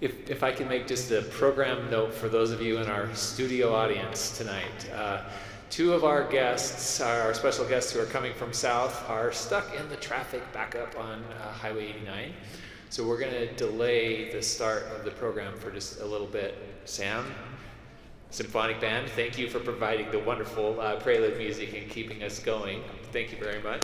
If I can make just a program note for those of you in our studio audience tonight. Two of our guests, our special guests who are coming from south, are stuck in the traffic back up on Highway 89. So we're going to delay the start of the program for just a little bit. Sam, Symphonic Band, thank you for providing the wonderful Prelude music and keeping us going. Thank you very much.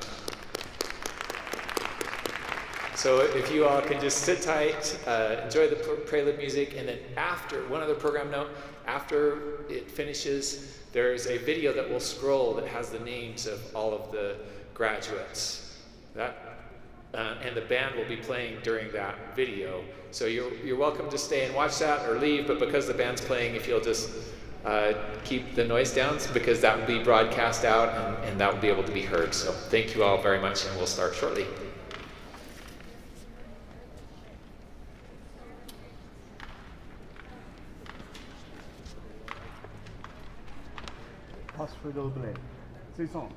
So if you all can just sit tight, enjoy the Prelude music, and then after, one other program note, after it finishes, there's a video that will scroll that has the names of all of the graduates. And the band will be playing during that video. So you're welcome to stay and watch that or leave, but because the band's playing, if you'll just keep the noise down, because that will be broadcast out and that will be able to be heard. So thank you all very much, and we'll start shortly. Passe for the blade. C'est son.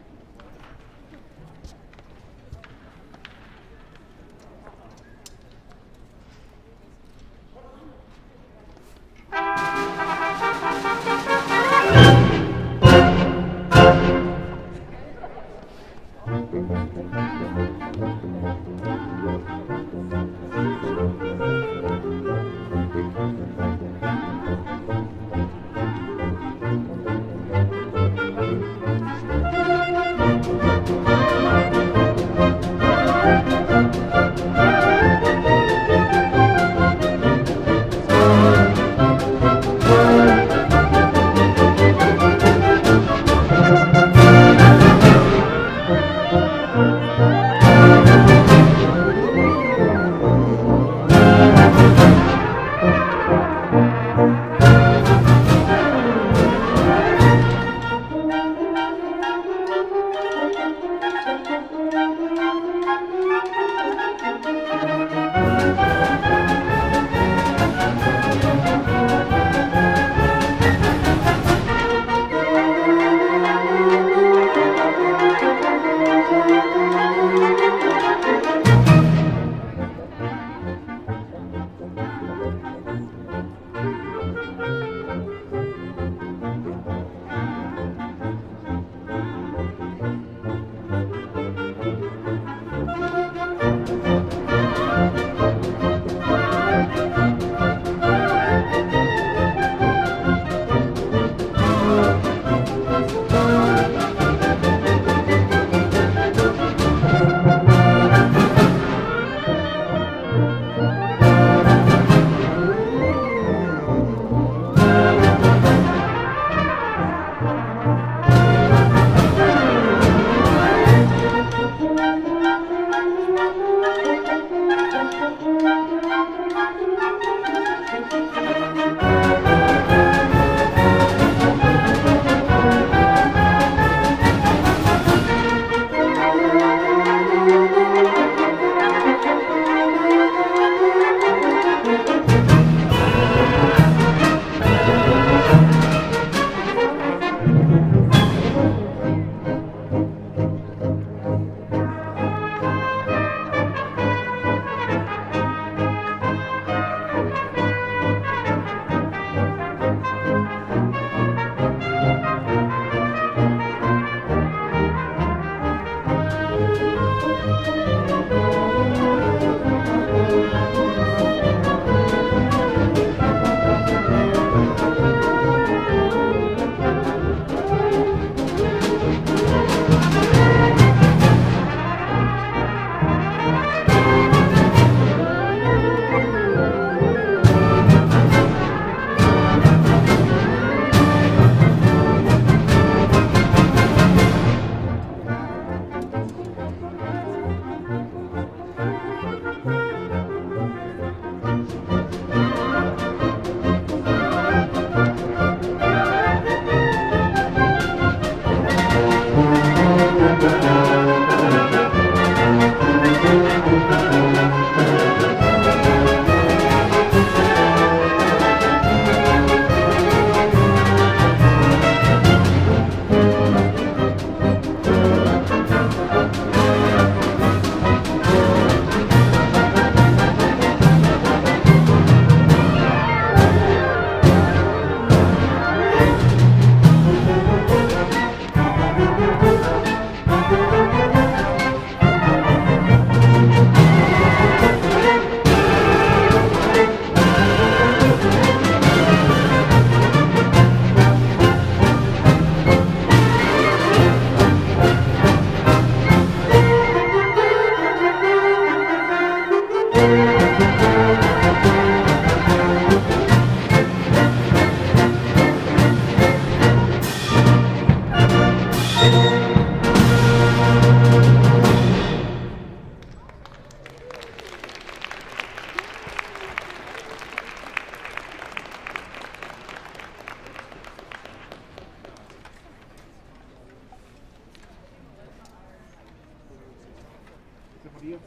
See you.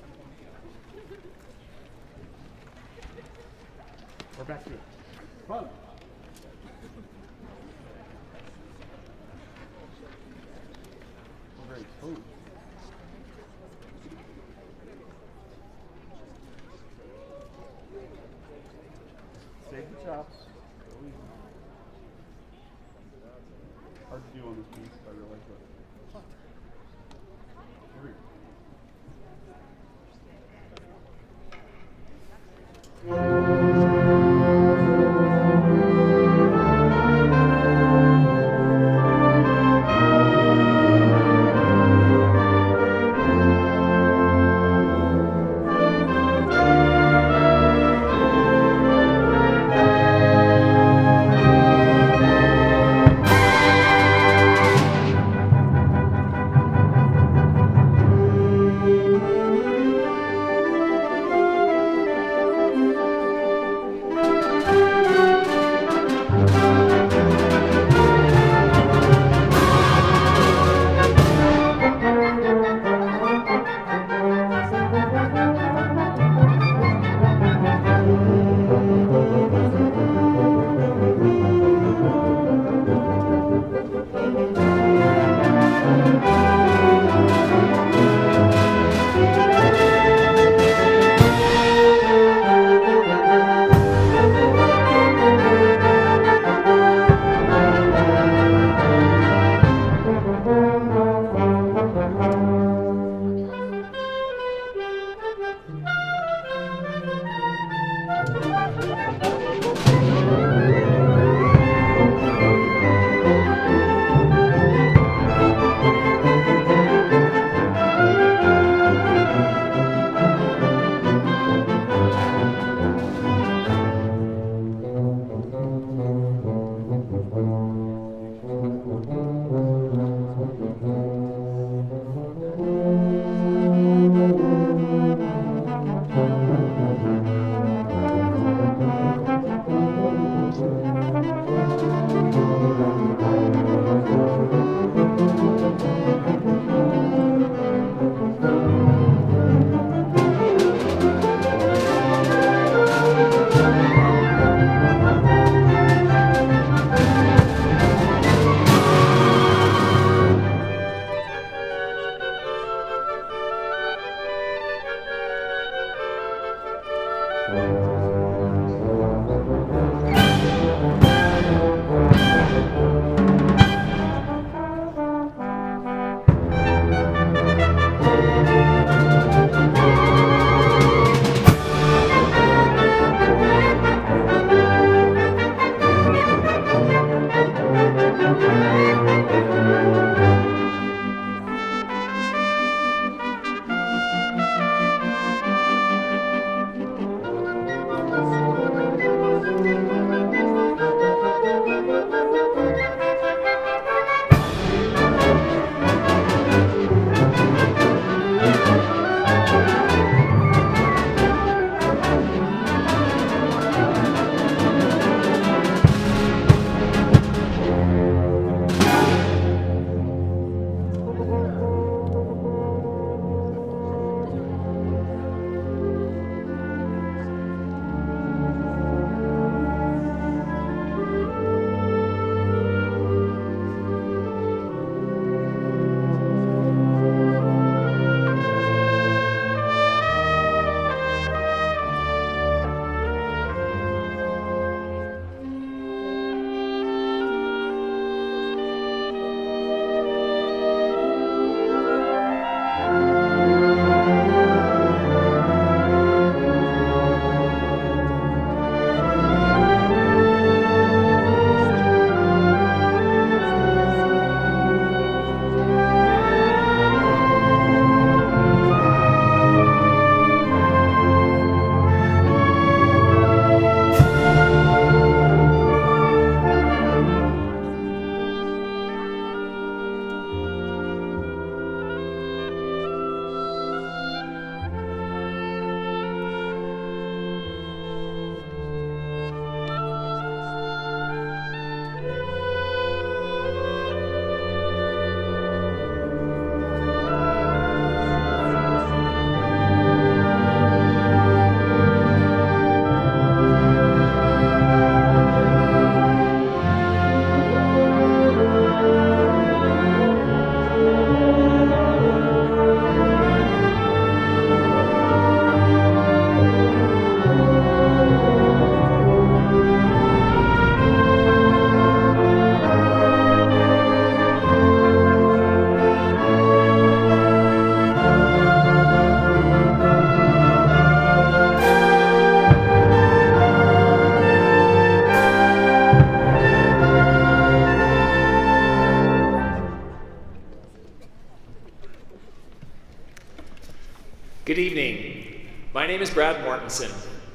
We're back here. Fun. Very smooth. Save the chops. Hard to do on this piece, but I really like it. Here we go. Good evening. My name is Brad Mortensen.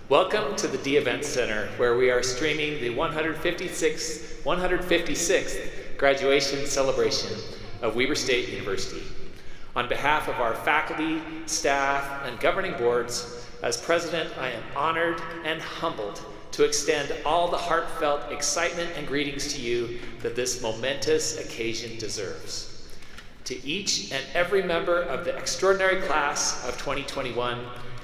Welcome to the D Event Center, where we are streaming the 156th graduation celebration of Weber State University. On behalf of our faculty, staff, and governing boards, as president, I am honored and humbled to extend all the heartfelt excitement and greetings to you that this momentous occasion deserves. To each and every member of the extraordinary class of 2021,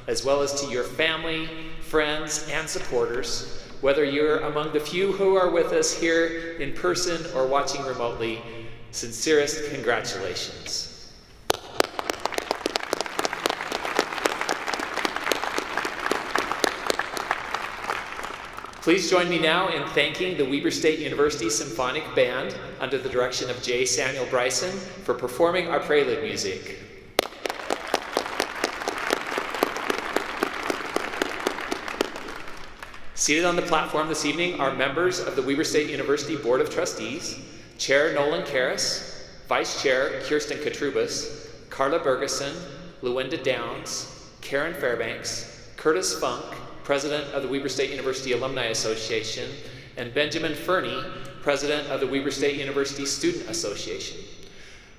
as well as to your family, friends, and supporters, whether you're among the few who are with us here in person or watching remotely, sincerest congratulations. Please join me now in thanking the Weber State University Symphonic Band under the direction of J. Samuel Bryson for performing our Prelude music. Seated on the platform this evening are members of the Weber State University Board of Trustees, Chair Nolan Karras, Vice Chair Kirsten Katrubas, Carla Bergeson, Luenda Downs, Karen Fairbanks, Curtis Funk, President of the Weber State University Alumni Association, and Benjamin Fernie, President of the Weber State University Student Association.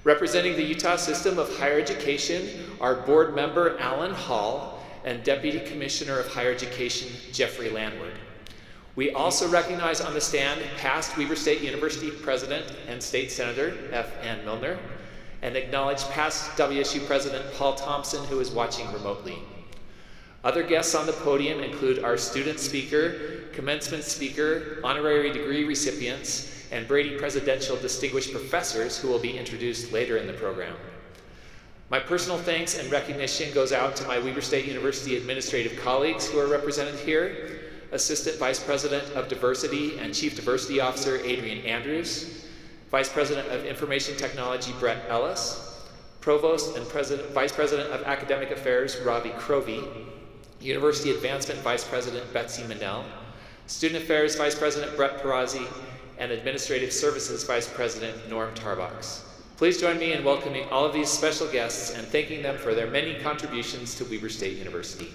Representing the Utah System of Higher Education are board member Alan Hall and Deputy Commissioner of Higher Education Jeffrey Landward. We also recognize on the stand past Weber State University President and State Senator F. Ann Milner, and acknowledge past WSU President Paul Thompson, who is watching remotely. Other guests on the podium include our student speaker, commencement speaker, honorary degree recipients, and Brady Presidential Distinguished Professors who will be introduced later in the program. My personal thanks and recognition goes out to my Weber State University administrative colleagues who are represented here, Assistant Vice President of Diversity and Chief Diversity Officer Adrian Andrews, Vice President of Information Technology Brett Ellis, Provost and Vice President of Academic Affairs Ravi Crovey, University Advancement Vice President Betsy Manel, Student Affairs Vice President Brett Perazzi, and Administrative Services Vice President Norm Tarbox. Please join me in welcoming all of these special guests and thanking them for their many contributions to Weber State University.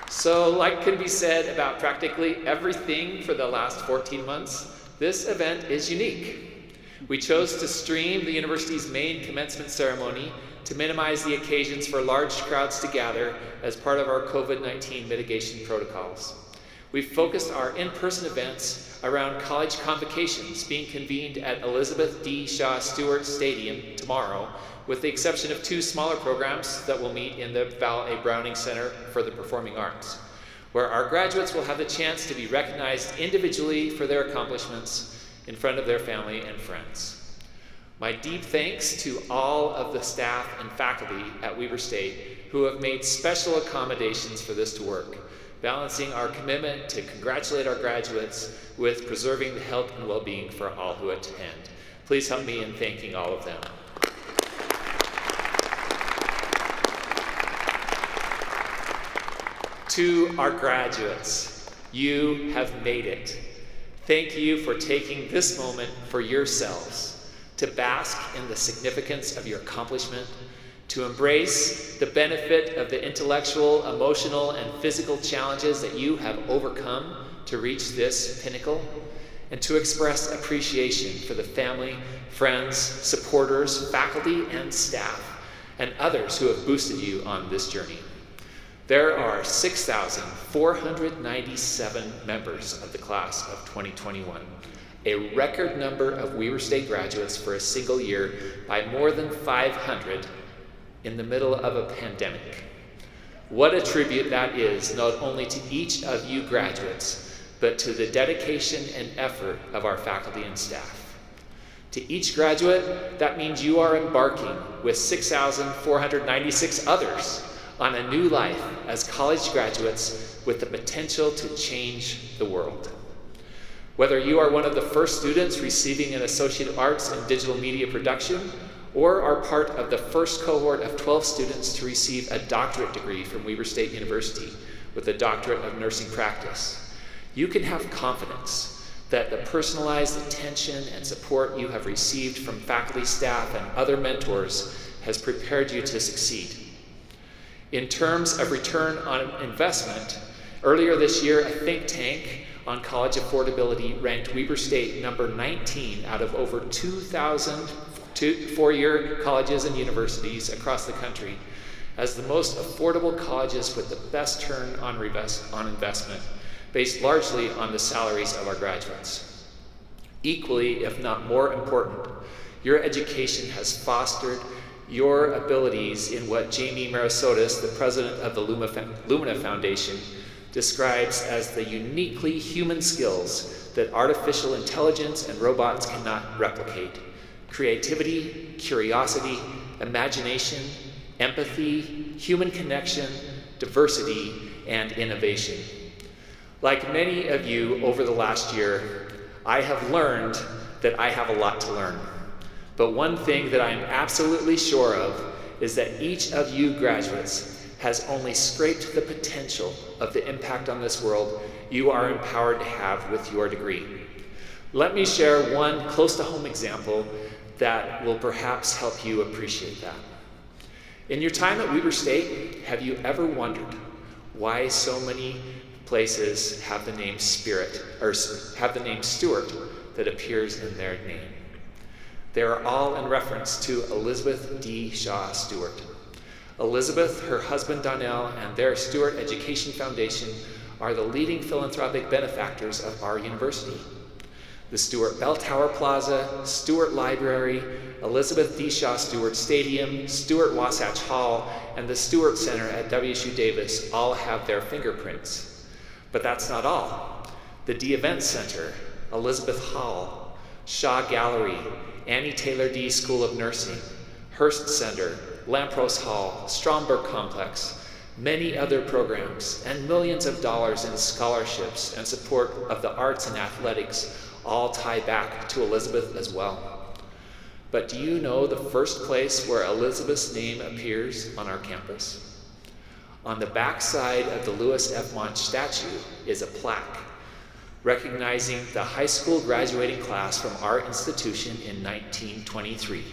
So, like can be said about practically everything for the last 14 months, this event is unique. We chose to stream the university's main commencement ceremony to minimize the occasions for large crowds to gather as part of our COVID-19 mitigation protocols. We've focused our in-person events around college convocations being convened at Elizabeth D. Shaw Stewart Stadium tomorrow, with the exception of 2 smaller programs that will meet in the Val A. Browning Center for the Performing Arts, where our graduates will have the chance to be recognized individually for their accomplishments in front of their family and friends. My deep thanks to all of the staff and faculty at Weber State who have made special accommodations for this to work, balancing our commitment to congratulate our graduates with preserving the health and well-being for all who attend. Please help me in thanking all of them. To our graduates, you have made it. Thank you for taking this moment for yourselves to bask in the significance of your accomplishment, to embrace the benefit of the intellectual, emotional, and physical challenges that you have overcome to reach this pinnacle, and to express appreciation for the family, friends, supporters, faculty, and staff, and others who have boosted you on this journey. There are 6,497 members of the class of 2021, a record number of Weber State graduates for a single year by more than 500 in the middle of a pandemic. What a tribute that is, not only to each of you graduates, but to the dedication and effort of our faculty and staff. To each graduate, that means you are embarking with 6,496 others on a new life as college graduates with the potential to change the world. Whether you are one of the first students receiving an Associate of Arts in Digital Media Production, or are part of the first cohort of 12 students to receive a doctorate degree from Weber State University with a Doctorate of Nursing Practice, you can have confidence that the personalized attention and support you have received from faculty, staff, and other mentors has prepared you to succeed. In terms of return on investment, earlier this year, a think tank on college affordability ranked Weber State number 19 out of over 2,000 four-year colleges and universities across the country as the most affordable colleges with the best return on investment, based largely on the salaries of our graduates. Equally, if not more important, your education has fostered your abilities in what Jamie Marasotis, the president of the Lumina Foundation, describes as the uniquely human skills that artificial intelligence and robots cannot replicate: creativity, curiosity, imagination, empathy, human connection, diversity, and innovation. Like many of you over the last year, I have learned that I have a lot to learn. But one thing that I am absolutely sure of is that each of you graduates has only scraped the potential of the impact on this world you are empowered to have with your degree. Let me share one close-to-home example that will perhaps help you appreciate that. In your time at Weber State, have you ever wondered why so many places have the name Stewart that appears in their name? They are all in reference to Elizabeth D. Shaw Stewart. Elizabeth, her husband Donnell, and their Stewart Education Foundation are the leading philanthropic benefactors of our university. The Stewart Bell Tower Plaza, Stewart Library, Elizabeth D. Shaw Stewart Stadium, Stewart Wasatch Hall, and the Stewart Center at WSU Davis all have their fingerprints. But that's not all. The D Event Center, Elizabeth Hall, Shaw Gallery, Annie Taylor D. School of Nursing, Hearst Center, Lampros Hall, Stromberg Complex, many other programs, and millions of dollars in scholarships and support of the arts and athletics all tie back to Elizabeth as well. But do you know the first place where Elizabeth's name appears on our campus? On the back side of the Louis F. Monch statue is a plaque recognizing the high school graduating class from our institution in 1923.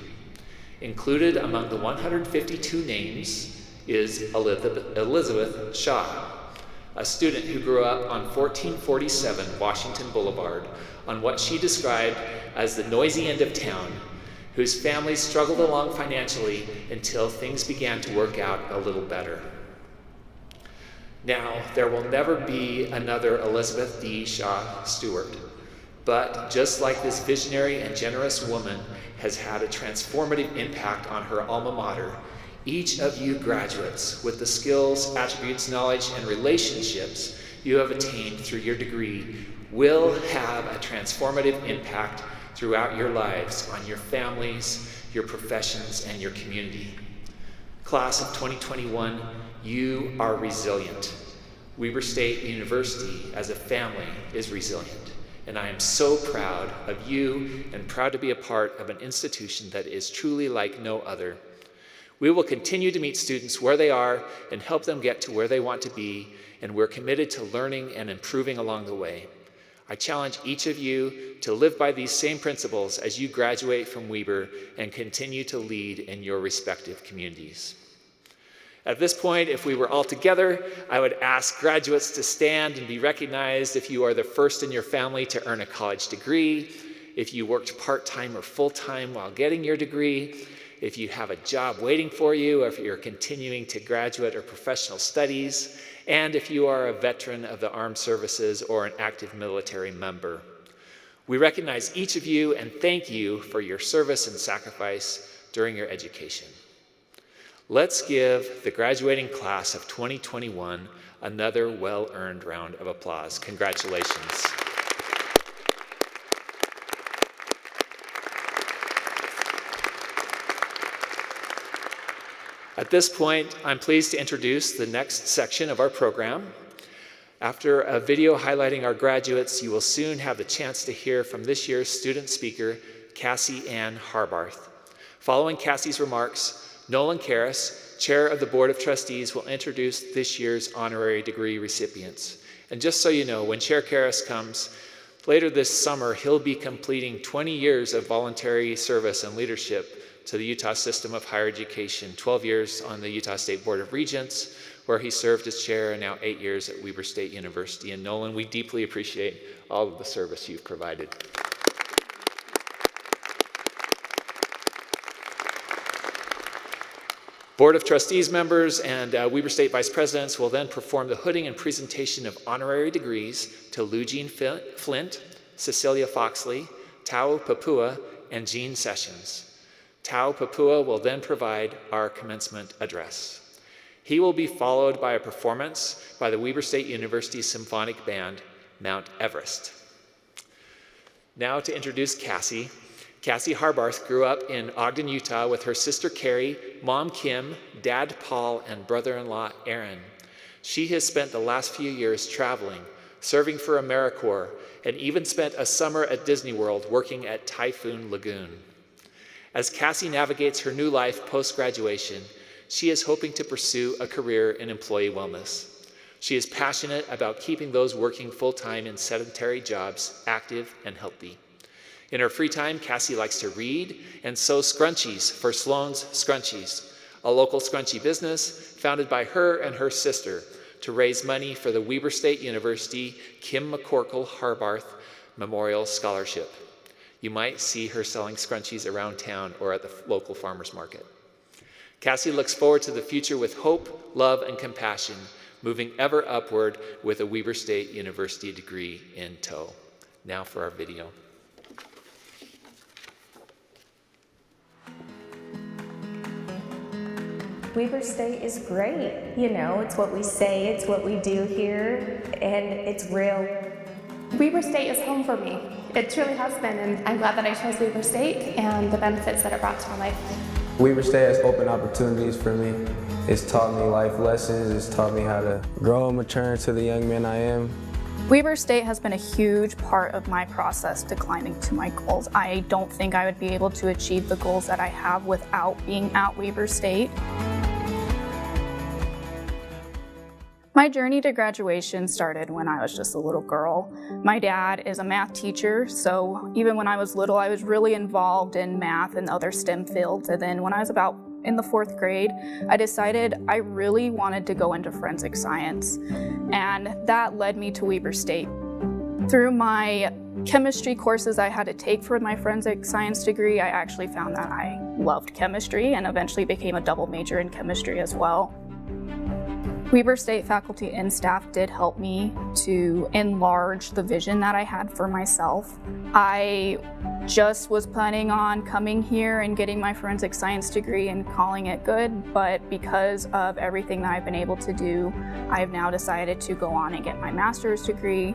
Included among the 152 names is Elizabeth Shaw, a student who grew up on 1447 Washington Boulevard on what she described as the noisy end of town, whose family struggled along financially until things began to work out a little better. Now, there will never be another Elizabeth D. Shaw Stewart, but just like this visionary and generous woman has had a transformative impact on her alma mater, each of you graduates, with the skills, attributes, knowledge, and relationships you have attained through your degree, will have a transformative impact throughout your lives on your families, your professions, and your community. Class of 2021, you are resilient. Weber State University as a family is resilient. And I am so proud of you and proud to be a part of an institution that is truly like no other. We will continue to meet students where they are and help them get to where they want to be, and we're committed to learning and improving along the way. I challenge each of you to live by these same principles as you graduate from Weber and continue to lead in your respective communities. At this point, if we were all together, I would ask graduates to stand and be recognized if you are the first in your family to earn a college degree, if you worked part-time or full-time while getting your degree, if you have a job waiting for you, or if you're continuing to graduate or professional studies, and if you are a veteran of the armed services or an active military member. We recognize each of you and thank you for your service and sacrifice during your education. Let's give the graduating class of 2021 another well-earned round of applause. Congratulations. At this point, I'm pleased to introduce the next section of our program. After a video highlighting our graduates, you will soon have the chance to hear from this year's student speaker, Cassie Ann Harbarth. Following Cassie's remarks, Nolan Karras, Chair of the Board of Trustees, will introduce this year's honorary degree recipients. And just so you know, when Chair Karras comes, Later this summer, he'll be completing 20 years of voluntary service and leadership to the Utah system of higher education, 12 years on the Utah State Board of Regents, where he served as chair, and now 8 years at Weber State University. And Nolan, we deeply appreciate all of the service you've provided. Board of Trustees members and Weber State Vice Presidents will then perform the hooding and presentation of honorary degrees to Lou Jean Flint, Cecilia Foxley, Tau Papua, and Jean Sessions. Tau Papua will then provide our commencement address. He will be followed by a performance by the Weber State University Symphonic Band, Mount Everest. Now to introduce Cassie. Cassie Harbarth grew up in Ogden, Utah with her sister Carrie, mom Kim, dad Paul, and brother-in-law Aaron. She has spent the last few years traveling, serving for AmeriCorps, and even spent a summer at Disney World working at Typhoon Lagoon. As Cassie navigates her new life post-graduation, she is hoping to pursue a career in employee wellness. She is passionate about keeping those working full-time in sedentary jobs active and healthy. In her free time, Cassie likes to read and sew scrunchies for Sloan's Scrunchies, a local scrunchie business founded by her and her sister to raise money for the Weber State University Kim McCorkle Harbarth Memorial Scholarship. You might see her selling scrunchies around town or at the local farmer's market. Cassie looks forward to the future with hope, love, and compassion, moving ever upward with a Weber State University degree in tow. Now for our video. Weber State is great. You know, it's what we say, it's what we do here, and it's real. Weber State is home for me. It truly has been, and I'm glad that I chose Weber State and the benefits that it brought to my life. Weber State has opened opportunities for me. It's taught me life lessons. It's taught me how to grow and mature into the young man I am. Weber State has been a huge part of my process to climbing to my goals. I don't think I would be able to achieve the goals that I have without being at Weber State. My journey to graduation started when I was just a little girl. My dad is a math teacher, so even when I was little, I was really involved in math and other STEM fields. And then when I was about in the 4th grade, I decided I really wanted to go into forensic science. And that led me to Weber State. Through my chemistry courses I had to take for my forensic science degree, I actually found that I loved chemistry and eventually became a double major in chemistry as well. Weber State faculty and staff did help me to enlarge the vision that I had for myself. I just was planning on coming here and getting my forensic science degree and calling it good, but because of everything that I've been able to do, I've now decided to go on and get my master's degree.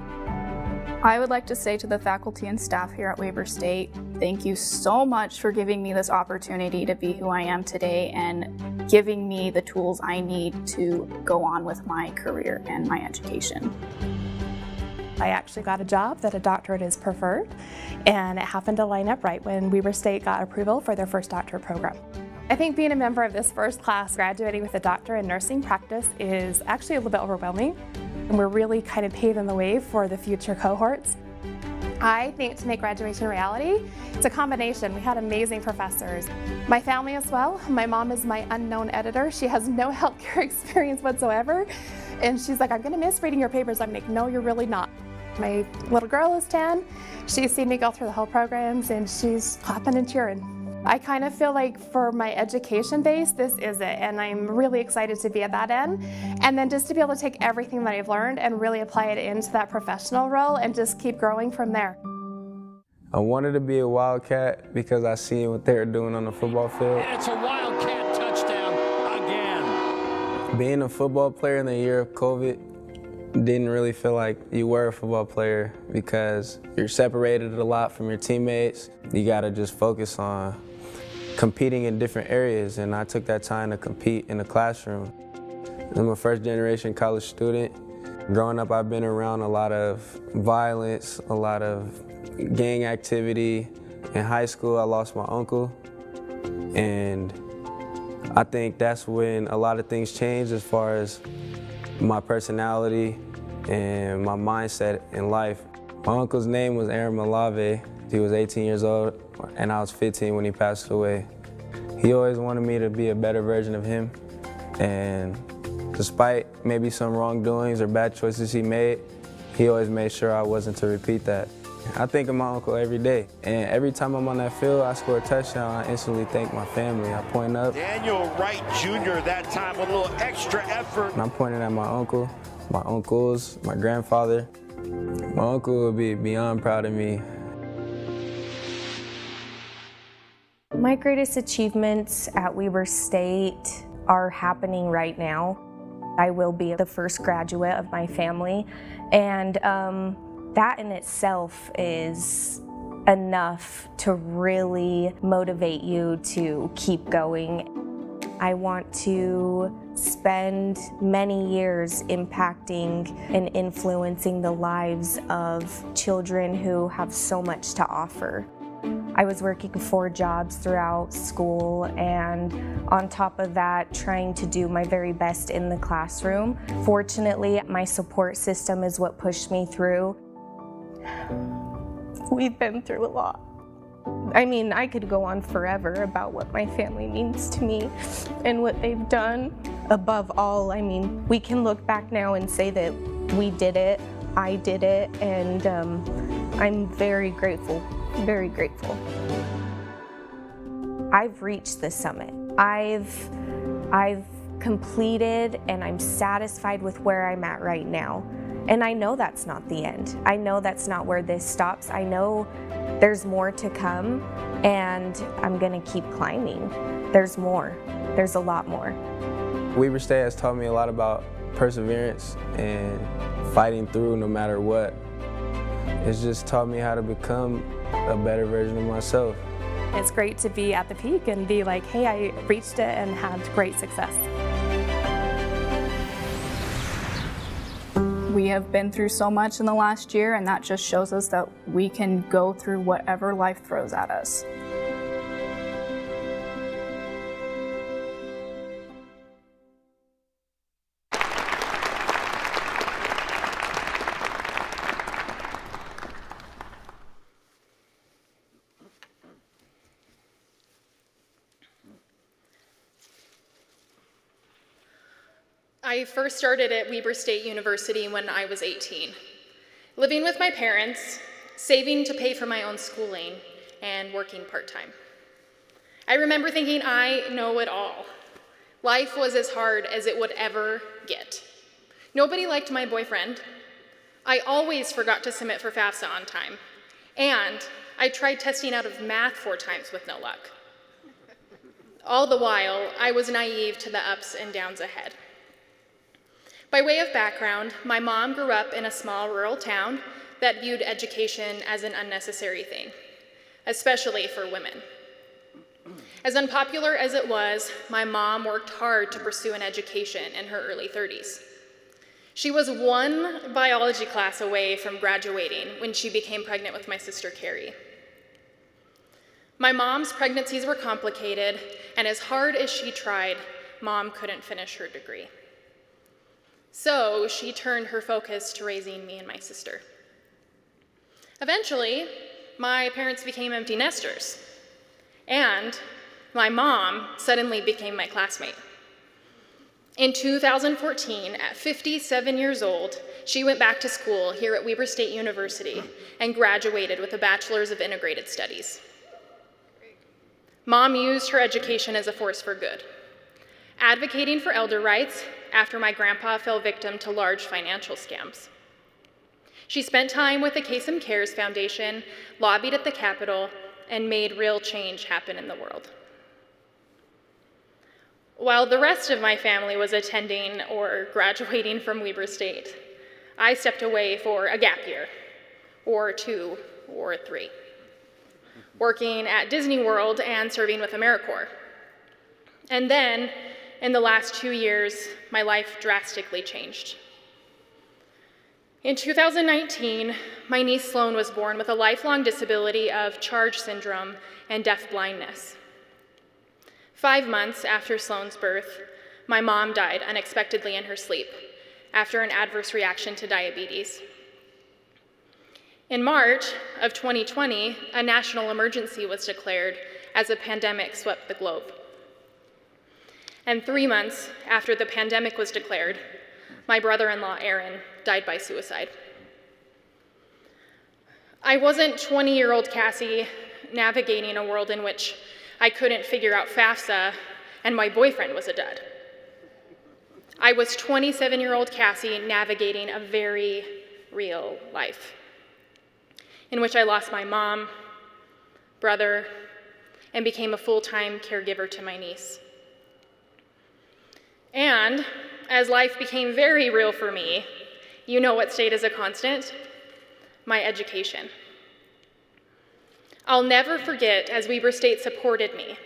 I would like to say to the faculty and staff here at Weber State, thank you so much for giving me this opportunity to be who I am today and giving me the tools I need to go on with my career and my education. I actually got a job that a doctorate is preferred, and it happened to line up right when Weber State got approval for their first doctorate program. I think being a member of this first class, graduating with a doctor in nursing practice, is actually a little bit overwhelming, and we're really kind of paving the way for the future cohorts. I think to make graduation a reality, it's a combination. We had amazing professors. My family as well. My mom is my unknown editor. She has no healthcare experience whatsoever, and she's like, I'm gonna miss reading your papers. I'm like, no, you're really not. My little girl is 10. She's seen me go through the whole programs, and she's clapping and cheering. I kind of feel like for my education base, this is it, and I'm really excited to be at that end. And then just to be able to take everything that I've learned and really apply it into that professional role and just keep growing from there. I wanted to be a Wildcat because I seen what they were doing on the football field. And it's a Wildcat touchdown again. Being a football player in the year of COVID didn't really feel like you were a football player because you're separated a lot from your teammates. You gotta just focus on competing in different areas, and I took that time to compete in the classroom. I'm a first-generation college student. Growing up, I've been around a lot of violence, a lot of gang activity. In high school, I lost my uncle, and I think that's when a lot of things changed as far as my personality and my mindset in life. My uncle's name was Aaron Malave. He was 18 years old, and I was 15 when he passed away. He always wanted me to be a better version of him, and despite maybe some wrongdoings or bad choices he made, he always made sure I wasn't to repeat that. I think of my uncle every day, and every time I'm on that field, I score a touchdown, I instantly thank my family. I point up. Daniel Wright Jr. that time with a little extra effort. And I'm pointing at my uncle, my uncles, my grandfather. My uncle would be beyond proud of me. My greatest achievements at Weber State are happening right now. I will be the first graduate of my family, and that in itself is enough to really motivate you to keep going. I want to spend many years impacting and influencing the lives of children who have so much to offer. I was working 4 jobs throughout school, and on top of that, trying to do my very best in the classroom. Fortunately, my support system is what pushed me through. We've been through a lot. I mean, I could go on forever about what my family means to me and what they've done. Above all, I mean, we can look back now and say that we did it, I did it, and I'm very grateful, very grateful. I've reached the summit. I've completed, and I'm satisfied with where I'm at right now. And I know that's not the end. I know that's not where this stops. I know there's more to come, and I'm gonna keep climbing. There's more. There's a lot more. Weber State has taught me a lot about perseverance and fighting through no matter what. It's just taught me how to become a better version of myself. It's great to be at the peak and be like, hey, I reached it and had great success. We have been through so much in the last year, and that just shows us that we can go through whatever life throws at us. I first started at Weber State University when I was 18, living with my parents, saving to pay for my own schooling, and working part-time. I remember thinking, I know it all. Life was as hard as it would ever get. Nobody liked my boyfriend. I always forgot to submit for FAFSA on time. And I tried testing out of math 4 times with no luck. All the while, I was naive to the ups and downs ahead. By way of background, my mom grew up in a small rural town that viewed education as an unnecessary thing, especially for women. As unpopular as it was, my mom worked hard to pursue an education in her early 30s. She was 1 biology class away from graduating when she became pregnant with my sister Carrie. My mom's pregnancies were complicated, and as hard as she tried, Mom couldn't finish her degree. So she turned her focus to raising me and my sister. Eventually, my parents became empty nesters, and my mom suddenly became my classmate. In 2014, at 57 years old, she went back to school here at Weber State University and graduated with a Bachelor's of Integrated Studies. Mom used her education as a force for good, advocating for elder rights after my grandpa fell victim to large financial scams. She spent time with the Kasem Cares Foundation, lobbied at the Capitol, and made real change happen in the world. While the rest of my family was attending or graduating from Weber State, I stepped away for a gap year, or 2 or 3, working at Disney World and serving with AmeriCorps. And then, in the last 2 years, my life drastically changed. In 2019, my niece Sloan was born with a lifelong disability of Charge syndrome and deafblindness. 5 months after Sloan's birth, my mom died unexpectedly in her sleep after an adverse reaction to diabetes. In March of 2020, a national emergency was declared as a pandemic swept the globe. And 3 months after the pandemic was declared, my brother-in-law, Aaron, died by suicide. I wasn't 20-year-old Cassie navigating a world in which I couldn't figure out FAFSA and my boyfriend was a dud. I was 27-year-old Cassie navigating a very real life in which I lost my mom, brother, and became a full-time caregiver to my niece. And as life became very real for me, you know what stayed as a constant? My education. I'll never forget as Weber State supported me,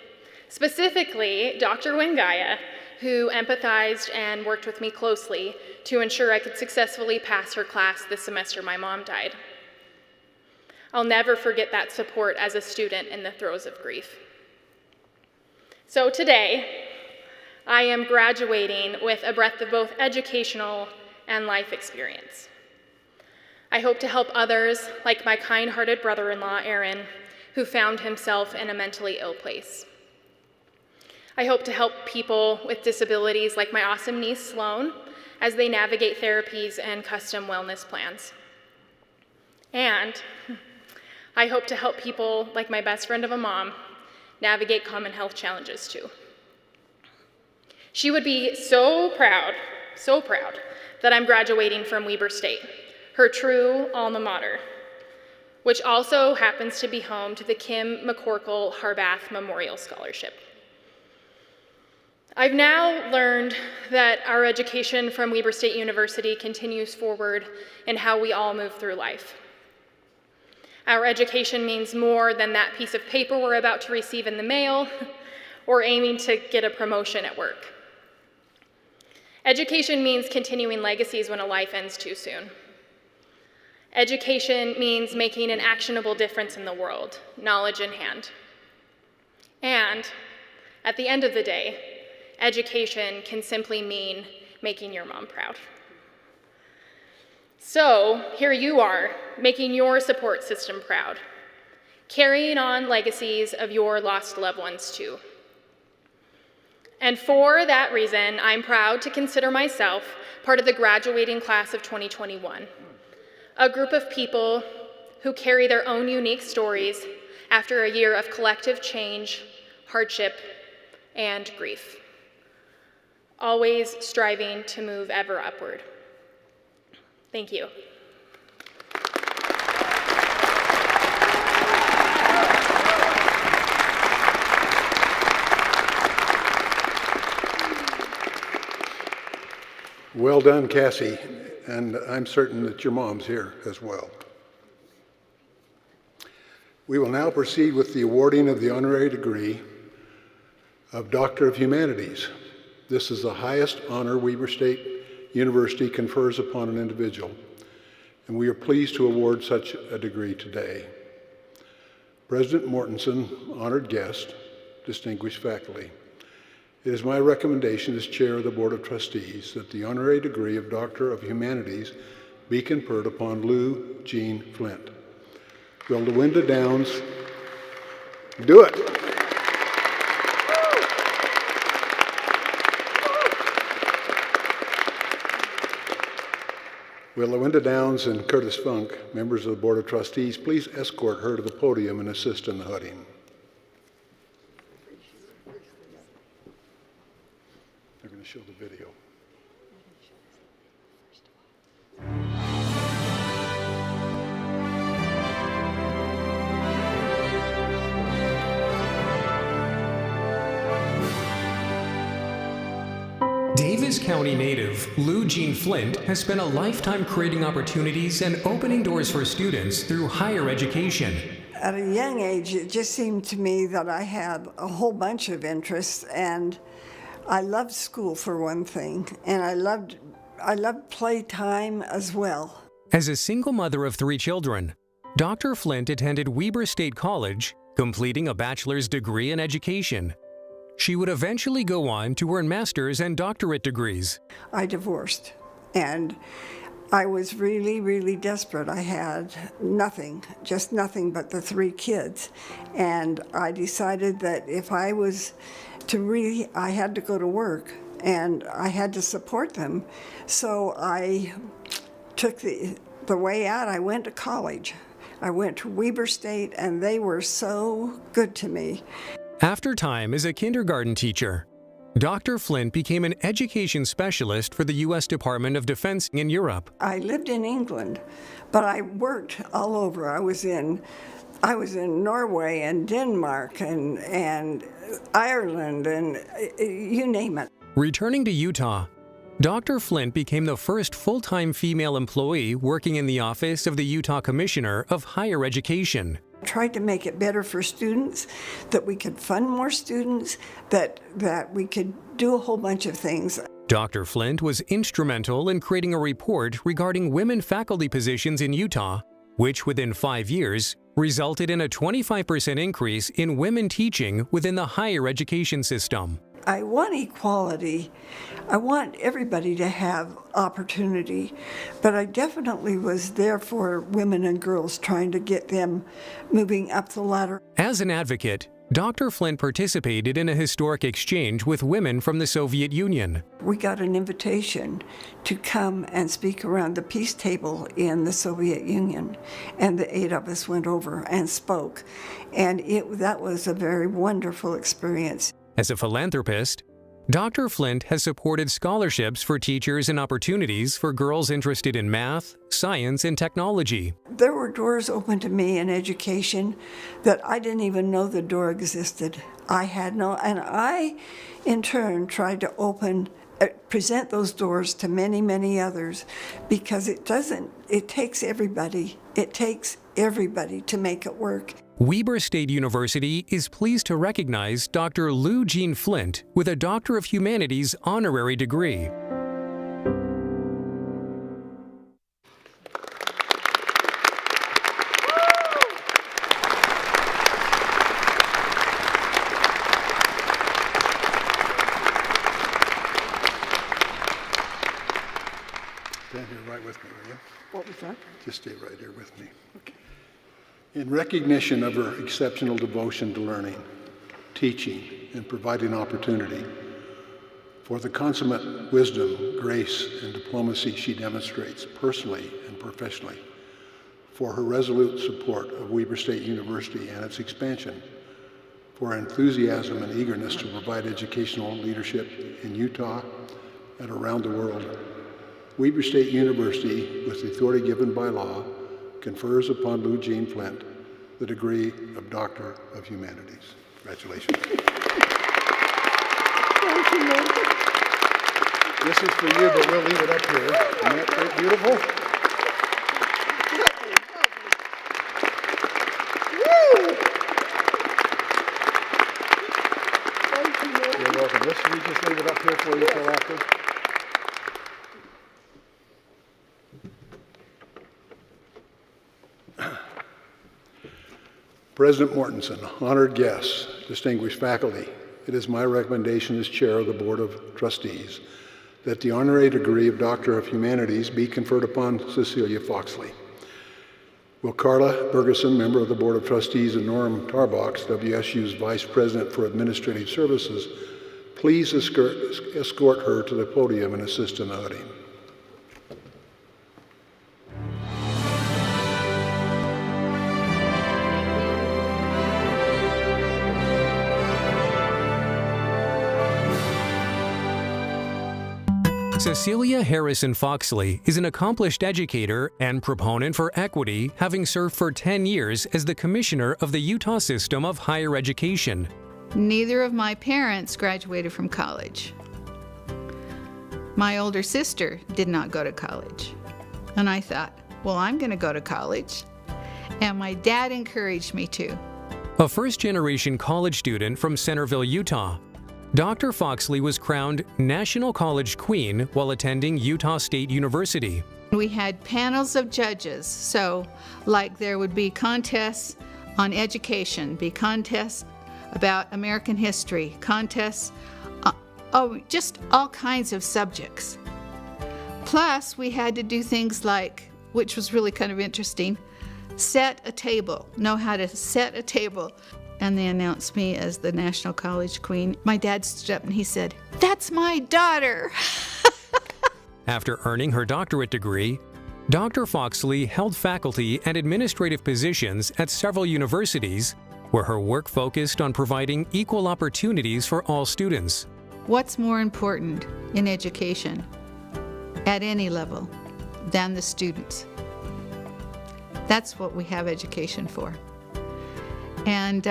specifically Dr. Wingaya, who empathized and worked with me closely to ensure I could successfully pass her class the semester my mom died. I'll never forget that support as a student in the throes of grief. So today, I am graduating with a breadth of both educational and life experience. I hope to help others, like my kind-hearted brother-in-law, Aaron, who found himself in a mentally ill place. I hope to help people with disabilities like my awesome niece, Sloan, as they navigate therapies and custom wellness plans. And I hope to help people like my best friend of a mom navigate common health challenges too. She would be so proud that I'm graduating from Weber State, her true alma mater, which also happens to be home to the Kim McCorkle Harbath Memorial Scholarship. I've now learned that our education from Weber State University continues forward in how we all move through life. Our education means more than that piece of paper we're about to receive in the mail or aiming to get a promotion at work. Education means continuing legacies when a life ends too soon. Education means making an actionable difference in the world, knowledge in hand. And at the end of the day, education can simply mean making your mom proud. So here you are, making your support system proud, carrying on legacies of your lost loved ones too. And for that reason, I'm proud to consider myself part of the graduating class of 2021, a group of people who carry their own unique stories after a year of collective change, hardship, and grief, always striving to move ever upward. Thank you. Well done, Cassie, and I'm certain that your mom's here as well. We will now proceed with the awarding of the honorary degree of Doctor of Humanities. This is the highest honor Weber State University confers upon an individual, and we are pleased to award such a degree today. President Mortensen, honored guest, distinguished faculty, it is my recommendation as chair of the Board of Trustees that the honorary degree of Doctor of Humanities be conferred upon Lou Jean Flint. Will LaWinda Downs do it? Will LaWinda Downs and Curtis Funk, members of the Board of Trustees, please escort her to the podium and assist in the hooding. They're going to show the video. Davis County native Lou Jean Flint has spent a lifetime creating opportunities and opening doors for students through higher education. At a young age, it just seemed to me that I had a whole bunch of interests, and I loved school for one thing, and I loved playtime as well. As a single mother of 3 children, Dr. Flint attended Weber State College, completing a bachelor's degree in education. She would eventually go on to earn master's and doctorate degrees. I divorced, and I was really, really desperate. I had nothing, just nothing but the 3 kids. And I decided that if I was I had to go to work and I had to support them. So I took the way out. I went to college. I went to Weber State, and they were so good to me. After time as a kindergarten teacher, Dr. Flint became an education specialist for the U.S. Department of Defense in Europe. I lived in England, but I worked all over. I was in Norway and Denmark and Ireland and you name it. Returning to Utah, Dr. Flint became the first full-time female employee working in the office of the Utah Commissioner of Higher Education. I tried to make it better for students, that we could fund more students, that we could do a whole bunch of things. Dr. Flint was instrumental in creating a report regarding women faculty positions in Utah, which within 5 years resulted in a 25% increase in women teaching within the higher education system. I want equality. I want everybody to have opportunity, but I definitely was there for women and girls, trying to get them moving up the ladder. As an advocate, Dr. Flint participated in a historic exchange with women from the Soviet Union. We got an invitation to come and speak around the peace table in the Soviet Union, and the 8 of us went over and spoke, and that was a very wonderful experience. As a philanthropist, Dr. Flint has supported scholarships for teachers and opportunities for girls interested in math, science, and technology. There were doors open to me in education that I didn't even know the door existed. And I, in turn, tried to present those doors to many, many others, because it takes everybody. It takes everybody to make it work. Weber State University is pleased to recognize Dr. Lou Jean Flint with a Doctor of Humanities honorary degree. Stand here right with me, will you? What was that? Just stay right here with me. Okay. In recognition of her exceptional devotion to learning, teaching, and providing opportunity, for the consummate wisdom, grace, and diplomacy she demonstrates personally and professionally, for her resolute support of Weber State University and its expansion, for her enthusiasm and eagerness to provide educational leadership in Utah and around the world, Weber State University, with the authority given by law, confers upon Lou Jean Flint the degree of Doctor of Humanities. Congratulations. Thank you, Lou. This is for you, but we'll leave it up here. Isn't that great, beautiful? You're welcome. We just leave it up here for you till after. President Mortensen, honored guests, distinguished faculty, it is my recommendation as chair of the Board of Trustees that the honorary degree of Doctor of Humanities be conferred upon Cecilia Foxley. Will Carla Bergeson, member of the Board of Trustees, and Norm Tarbox, WSU's Vice President for Administrative Services, please escort her to the podium and assist in the hooding. Cecilia Harrison Foxley is an accomplished educator and proponent for equity, having served for 10 years as the Commissioner of the Utah System of Higher Education. Neither of my parents graduated from college. My older sister did not go to college. And I thought, well, I'm going to go to college. And my dad encouraged me to. A first-generation college student from Centerville, Utah, Dr. Foxley was crowned National College Queen while attending Utah State University. We had panels of judges, so like there would be contests on education, be contests about American history, contests, just all kinds of subjects. Plus, we had to do things like, which was really kind of interesting, set a table, know how to set a table. And they announced me as the National College Queen. My dad stood up and he said, "That's my daughter." After earning her doctorate degree, Dr. Foxley held faculty and administrative positions at several universities where her work focused on providing equal opportunities for all students. What's more important in education at any level than the students? That's what we have education for. And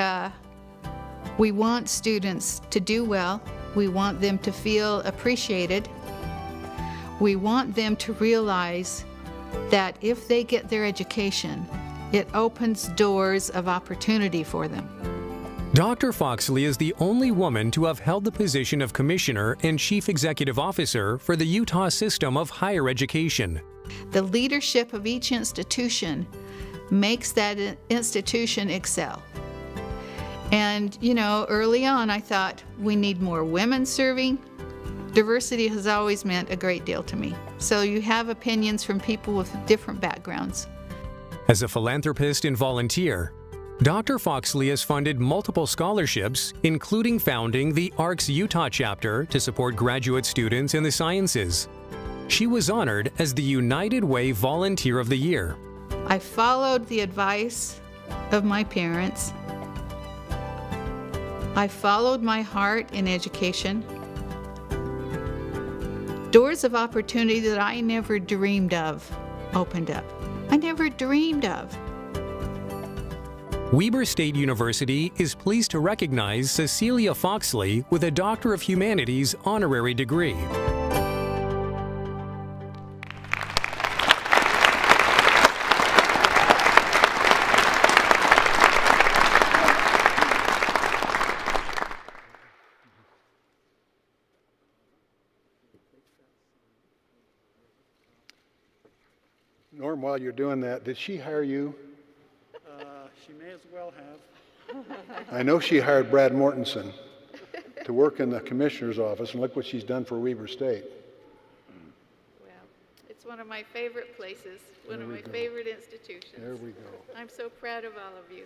we want students to do well. We want them to feel appreciated. We want them to realize that if they get their education, it opens doors of opportunity for them. Dr. Foxley is the only woman to have held the position of Commissioner and Chief Executive Officer for the Utah System of Higher Education. The leadership of each institution makes that institution excel. And, you know, early on I thought we need more women serving. Diversity has always meant a great deal to me. So you have opinions from people with different backgrounds. As a philanthropist and volunteer, Dr. Foxley has funded multiple scholarships, including founding the ARCS Utah chapter to support graduate students in the sciences. She was honored as the United Way Volunteer of the Year. I followed the advice of my parents. I followed my heart in education. Doors of opportunity that I never dreamed of opened up. I never dreamed of. Weber State University is pleased to recognize Cecilia Foxley with a Doctor of Humanities honorary degree. Norm, while you're doing that, did she hire you? She may as well have. I know she hired Brad Mortensen to work in the commissioner's office, and look what she's done for Weber State. Well, it's one of my favorite places, one of my favorite institutions. There we go. I'm so proud of all of you.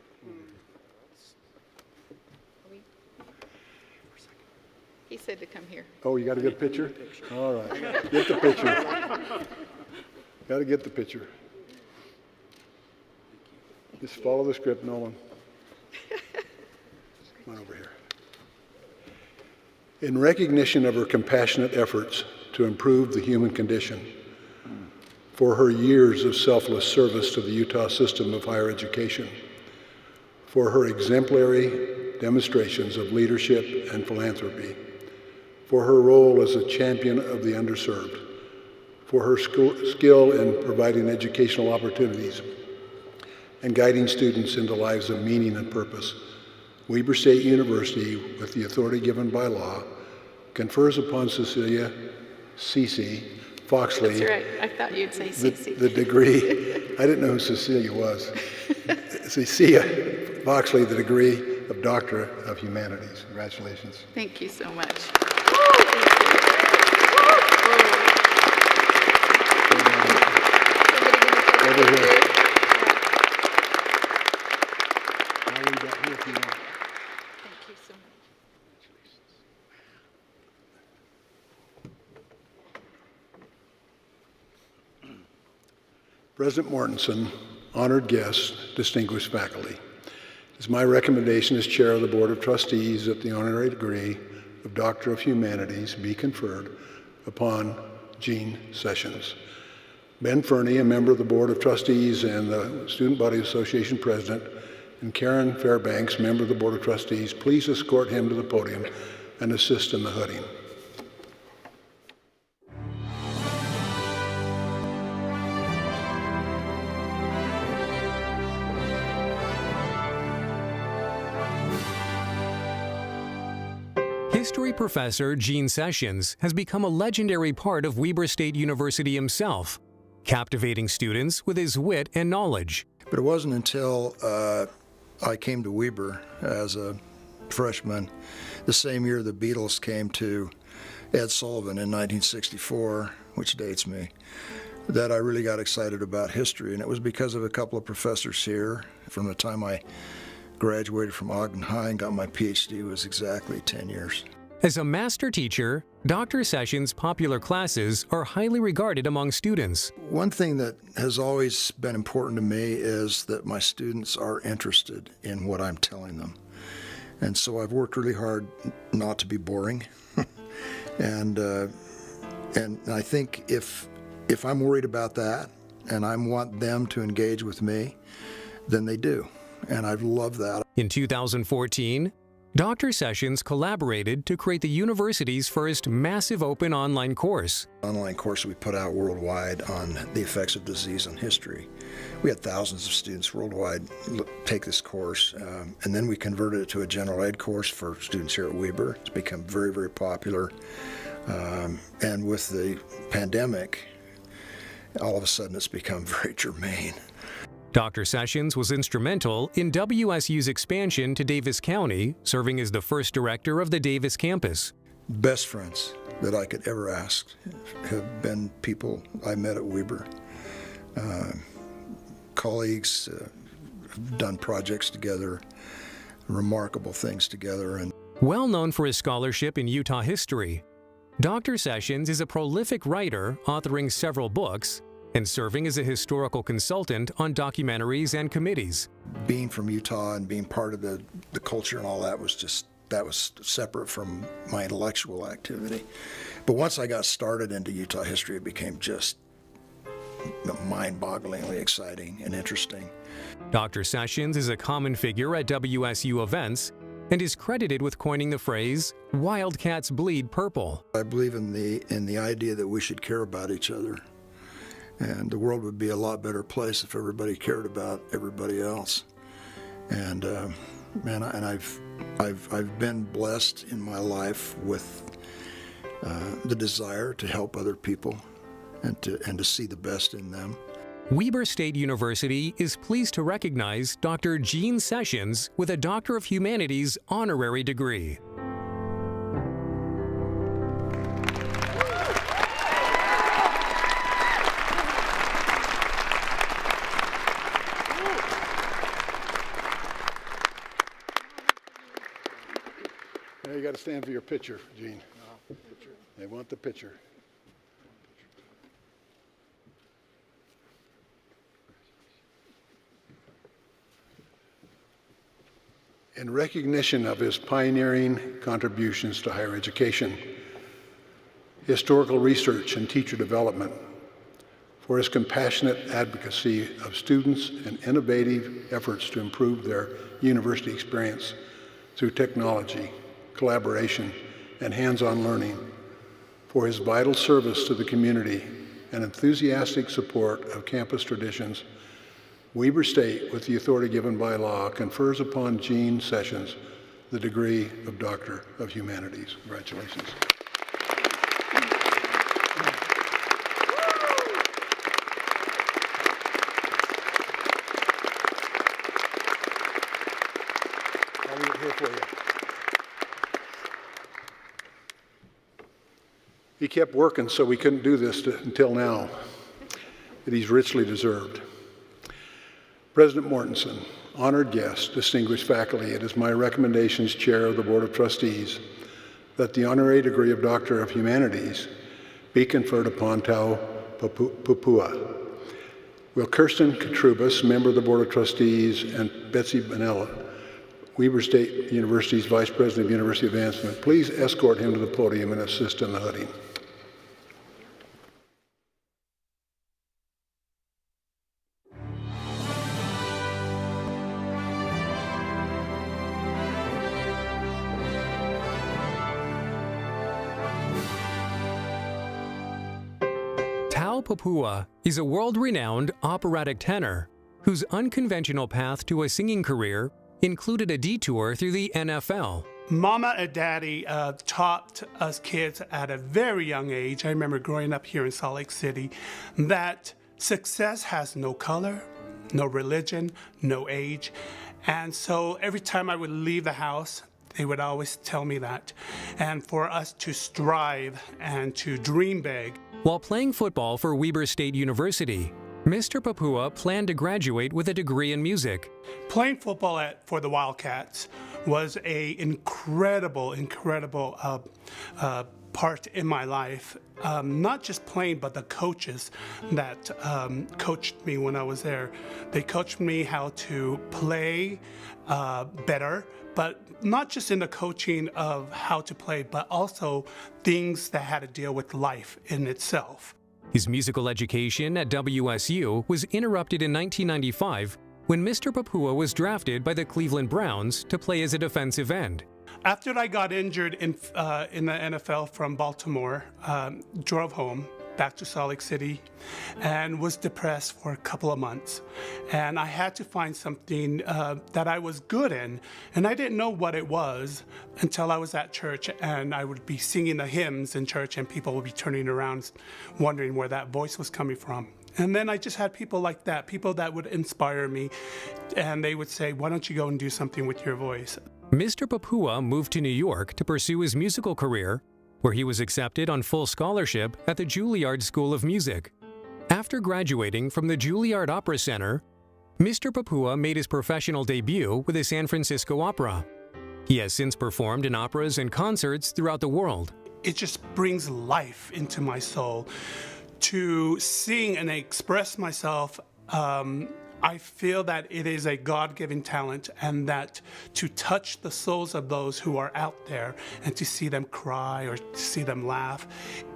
He said to come here. Oh, you got to get a picture? All right, get the picture. Got to get the picture. Just follow the script, Nolan. Come on over here. In recognition of her compassionate efforts to improve the human condition, for her years of selfless service to the Utah system of higher education, for her exemplary demonstrations of leadership and philanthropy, for her role as a champion of the underserved, for her skill in providing educational opportunities and guiding students into lives of meaning and purpose, Weber State University, with the authority given by law, confers upon Cecilia Cece Foxley. That's right. I thought you'd say Cece. The degree. I didn't know who Cecilia was. Cecilia Foxley, the degree of Doctor of Humanities. Congratulations. Thank you so much. Over here. Now we got here if you want. Thank you so much. President Mortensen, honored guests, distinguished faculty, it is my recommendation as chair of the Board of Trustees that the honorary degree of Doctor of Humanities be conferred upon Jean Sessions. Ben Fernie, a member of the Board of Trustees and the Student Body Association President, and Karen Fairbanks, member of the Board of Trustees, please escort him to the podium and assist in the hooding. History professor Gene Sessions has become a legendary part of Weber State University himself, captivating students with his wit and knowledge. But it wasn't until I came to Weber as a freshman, the same year the Beatles came to Ed Sullivan in 1964, which dates me, that I really got excited about history. And it was because of a couple of professors here. From the time I graduated from Ogden High and got my PhD was exactly 10 years. As a master teacher, Dr. Sessions' popular classes are highly regarded among students. One thing that has always been important to me is that my students are interested in what I'm telling them. And so I've worked really hard not to be boring. And I think if I'm worried about that and I want them to engage with me, then they do. And I've loved that. In 2014, Dr. Sessions collaborated to create the university's first massive open online course. Online course we put out worldwide on the effects of disease on history. We had thousands of students worldwide take this course, and then we converted it to a general ed course for students here at Weber. It's become very, very popular. And with the pandemic, all of a sudden it's become very germane. Dr. Sessions was instrumental in WSU's expansion to Davis County, serving as the first director of the Davis campus. Best friends that I could ever ask have been people I met at Weber. Colleagues, have done projects together, remarkable things together. And well known for his scholarship in Utah history, Dr. Sessions is a prolific writer, authoring several books and serving as a historical consultant on documentaries and committees. Being from Utah and being part of the culture and all that was separate from my intellectual activity. But once I got started into Utah history, it became just mind-bogglingly exciting and interesting. Dr. Sessions is a common figure at WSU events and is credited with coining the phrase, "Wildcats bleed purple." I believe in the idea that we should care about each other. And the world would be a lot better place if everybody cared about everybody else. And I've been blessed in my life with the desire to help other people and to see the best in them. Weber State University is pleased to recognize Dr. Gene Sessions with a Doctor of Humanities honorary degree. Now you got to stand for your picture, Gene. They want the picture. In recognition of his pioneering contributions to higher education, historical research and teacher development, for his compassionate advocacy of students and innovative efforts to improve their university experience through technology, collaboration, and hands-on learning, for his vital service to the community and enthusiastic support of campus traditions, Weber State, with the authority given by law, confers upon Gene Sessions the degree of Doctor of Humanities. Congratulations. I'll leave it here for you. He kept working, so we couldn't do this until now, that he's richly deserved. President Mortensen, honored guests, distinguished faculty, it is my recommendation as Chair of the Board of Trustees that the honorary degree of Doctor of Humanities be conferred upon Tau Pupua. Will Kirsten Katrubis, member of the Board of Trustees, and Betsy Bonella, Weber State University's Vice President of University Advancement, please escort him to the podium and assist in the hooding. Tau Pupua is a world-renowned operatic tenor whose unconventional path to a singing career included a detour through the NFL. Mama and Daddy taught us kids at a very young age, I remember growing up here in Salt Lake City, that success has no color, no religion, no age. And so every time I would leave the house, they would always tell me that. And for us to strive and to dream big. While playing football for Weber State University, Mr. Papua planned to graduate with a degree in music. Playing football for the Wildcats was an incredible part in my life. Not just playing, but the coaches that coached me when I was there. They coached me how to play better, but not just in the coaching of how to play, but also things that had to deal with life in itself. His musical education at WSU was interrupted in 1995 when Mr. Papua was drafted by the Cleveland Browns to play as a defensive end. After I got injured in the NFL from Baltimore, drove home back to Salt Lake City and was depressed for a couple of months. And I had to find something that I was good in, and I didn't know what it was until I was at church and I would be singing the hymns in church and people would be turning around wondering where that voice was coming from. And then I just had people like that, people that would inspire me, and they would say, why don't you go and do something with your voice? Mr. Papua moved to New York to pursue his musical career, where he was accepted on full scholarship at the Juilliard School of Music. After graduating from the Juilliard Opera Center, Mr. Papua made his professional debut with the San Francisco Opera. He has since performed in operas and concerts throughout the world. It just brings life into my soul. To sing and express myself, I feel that it is a God-given talent, and that to touch the souls of those who are out there and to see them cry or to see them laugh,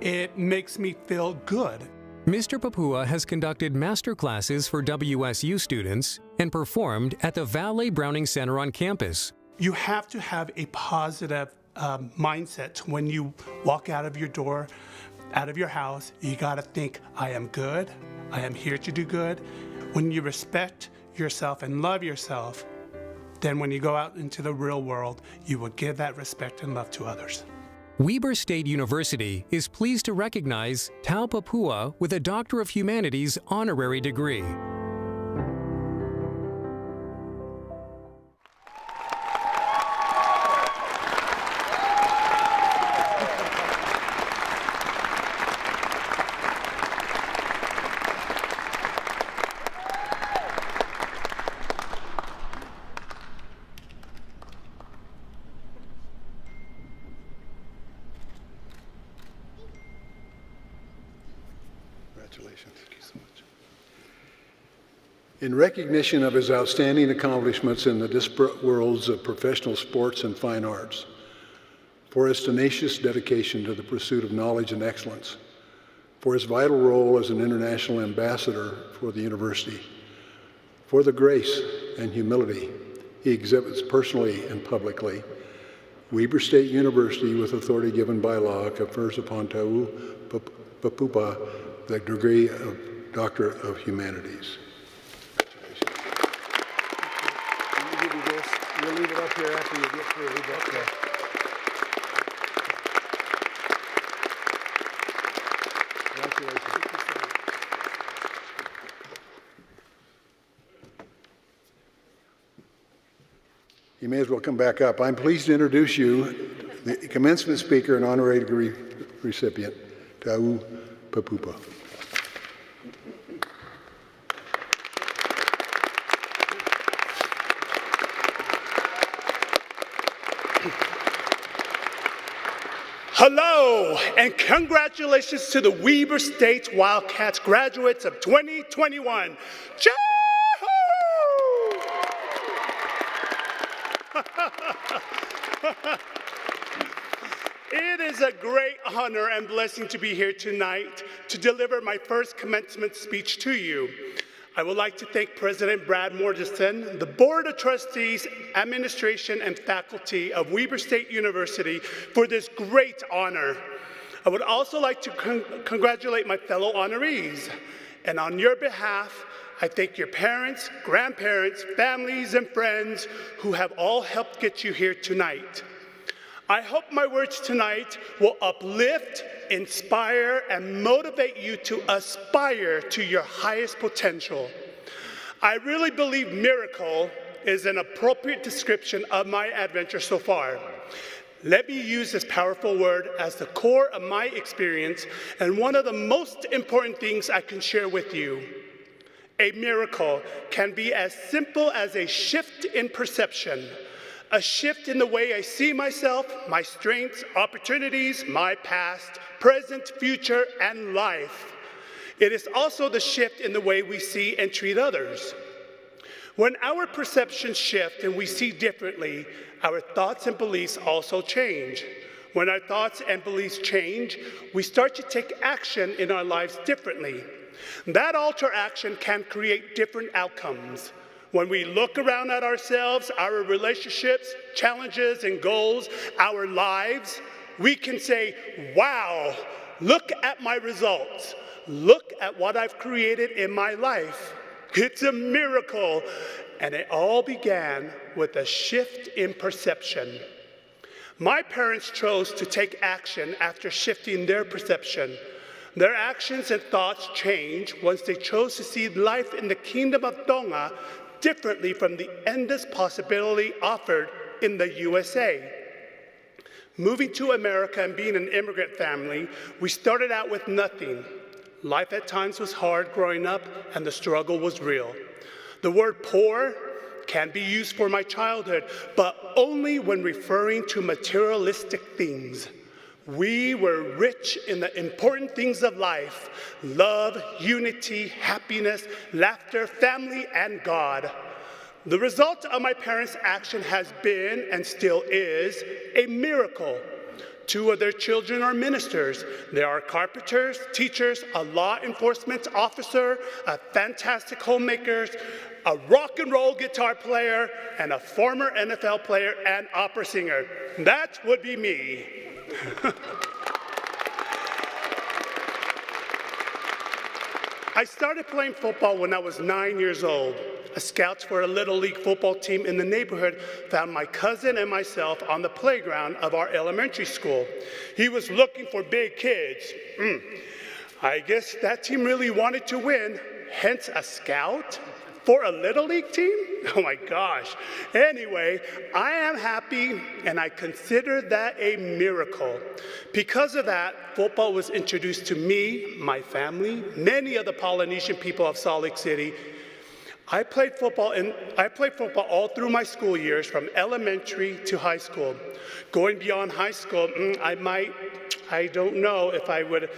it makes me feel good. Mr. Papua has conducted master classes for WSU students and performed at the Valet Browning Center on campus. You have to have a positive mindset when you walk out of your door, out of your house. You got to think, I am good, I am here to do good. When you respect yourself and love yourself, then when you go out into the real world, you will give that respect and love to others. Weber State University is pleased to recognize Tau Papua with a Doctor of Humanities honorary degree. Congratulations. Thank you so much. In recognition of his outstanding accomplishments in the disparate worlds of professional sports and fine arts, for his tenacious dedication to the pursuit of knowledge and excellence, for his vital role as an international ambassador for the university, for the grace and humility he exhibits personally and publicly, Weber State University, with authority given by law, confers upon Tau Papua the degree of Doctor of Humanities. We'll leave it up here after you get through. But, congratulations. You may as well come back up. I'm pleased to introduce you the commencement speaker and honorary degree recipient, Tau Papua. Hello, and congratulations to the Weber State Wildcats graduates of 2021. It is a great honor and blessing to be here tonight to deliver my first commencement speech to you. I would like to thank President Brad Mordison, the Board of Trustees, administration, and faculty of Weber State University for this great honor. I would also like to congratulate my fellow honorees. And on your behalf, I thank your parents, grandparents, families, and friends who have all helped get you here tonight. I hope my words tonight will uplift, inspire, and motivate you to aspire to your highest potential. I really believe miracle is an appropriate description of my adventure so far. Let me use this powerful word as the core of my experience and one of the most important things I can share with you. A miracle can be as simple as a shift in perception, a shift in the way I see myself, my strengths, opportunities, my past, present, future, and life. It is also the shift in the way we see and treat others. When our perceptions shift and we see differently, our thoughts and beliefs also change. When our thoughts and beliefs change, we start to take action in our lives differently. That alter action can create different outcomes. When we look around at ourselves, our relationships, challenges, and goals, our lives, we can say, wow, look at my results. Look at what I've created in my life. It's a miracle. And it all began with a shift in perception. My parents chose to take action after shifting their perception. Their actions and thoughts changed once they chose to see life in the kingdom of Tonga differently from the endless possibility offered in the USA. Moving to America and being an immigrant family, we started out with nothing. Life at times was hard growing up, and the struggle was real. The word poor can be used for my childhood, but only when referring to materialistic things. We were rich in the important things of life: love, unity, happiness, laughter, family, and God. The result of my parents' action has been, and still is, a miracle. 2 of their children are ministers. They are carpenters, teachers, a law enforcement officer, a fantastic homemaker, a rock and roll guitar player, and a former NFL player and opera singer. That would be me. I started playing football when I was 9 years old. A scout for a Little League football team in the neighborhood found my cousin and myself on the playground of our elementary school. He was looking for big kids. I guess that team really wanted to win, hence a scout for a Little League team? Oh my gosh. Anyway, I am happy, and I consider that a miracle. Because of that, football was introduced to me, my family, many of the Polynesian people of Salt Lake City. I played football all through my school years, from elementary to high school. Going beyond high school, I don't know if I would,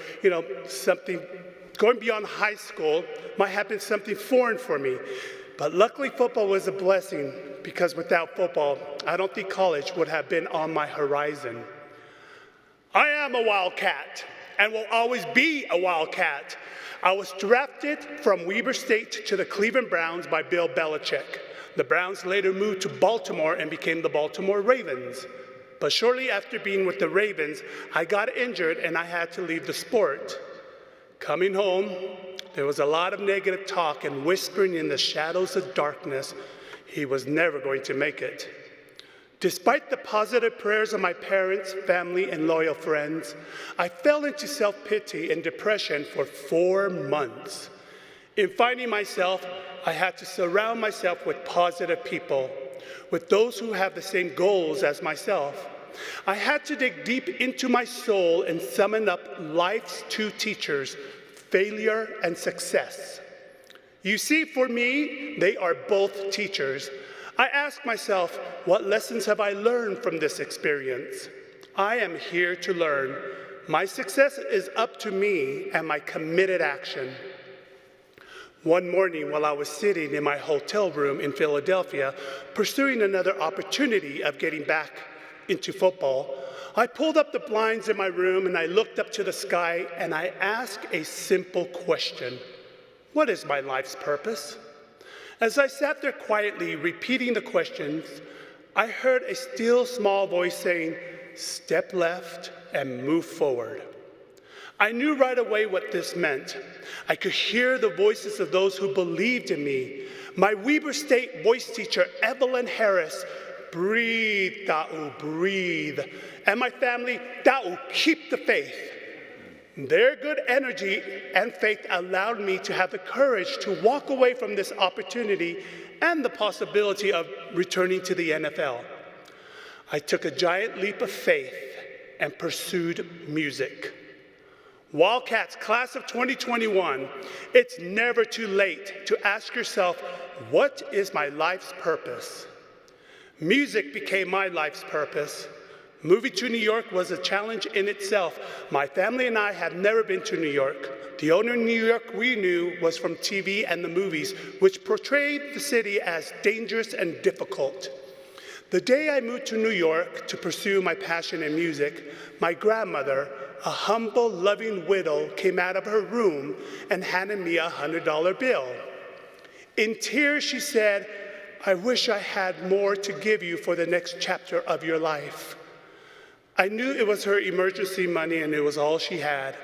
going beyond high school might have been something foreign for me. But luckily, football was a blessing, because without football, I don't think college would have been on my horizon. I am a Wildcat, and will always be a Wildcat. I was drafted from Weber State to the Cleveland Browns by Bill Belichick. The Browns later moved to Baltimore and became the Baltimore Ravens. But shortly after being with the Ravens, I got injured and I had to leave the sport. Coming home, there was a lot of negative talk and whispering in the shadows of darkness. He was never going to make it. Despite the positive prayers of my parents, family, and loyal friends, I fell into self-pity and depression for 4 months. In finding myself, I had to surround myself with positive people, with those who have the same goals as myself. I had to dig deep into my soul and summon up life's 2 teachers, failure and success. You see, for me, they are both teachers. I ask myself, what lessons have I learned from this experience? I am here to learn. My success is up to me and my committed action. One morning, while I was sitting in my hotel room in Philadelphia, pursuing another opportunity of getting back into football, I pulled up the blinds in my room and I looked up to the sky and I asked a simple question: what is my life's purpose? As I sat there quietly repeating the questions, I heard a still small voice saying, "Step left and move forward." I knew right away what this meant. I could hear the voices of those who believed in me. My Weber State voice teacher, Evelyn Harris, "Breathe, Ta'u, breathe." And my family, "Ta'u, keep the faith." Their good energy and faith allowed me to have the courage to walk away from this opportunity and the possibility of returning to the NFL. I took a giant leap of faith and pursued music. Wildcats, class of 2021, it's never too late to ask yourself, what is my life's purpose? Music became my life's purpose. Moving to New York was a challenge in itself. My family and I have never been to New York. The only New York we knew was from TV and the movies, which portrayed the city as dangerous and difficult. The day I moved to New York to pursue my passion in music, my grandmother, a humble, loving widow, came out of her room and handed me a $100 bill. In tears, she said, "I wish I had more to give you for the next chapter of your life." I knew it was her emergency money and it was all she had,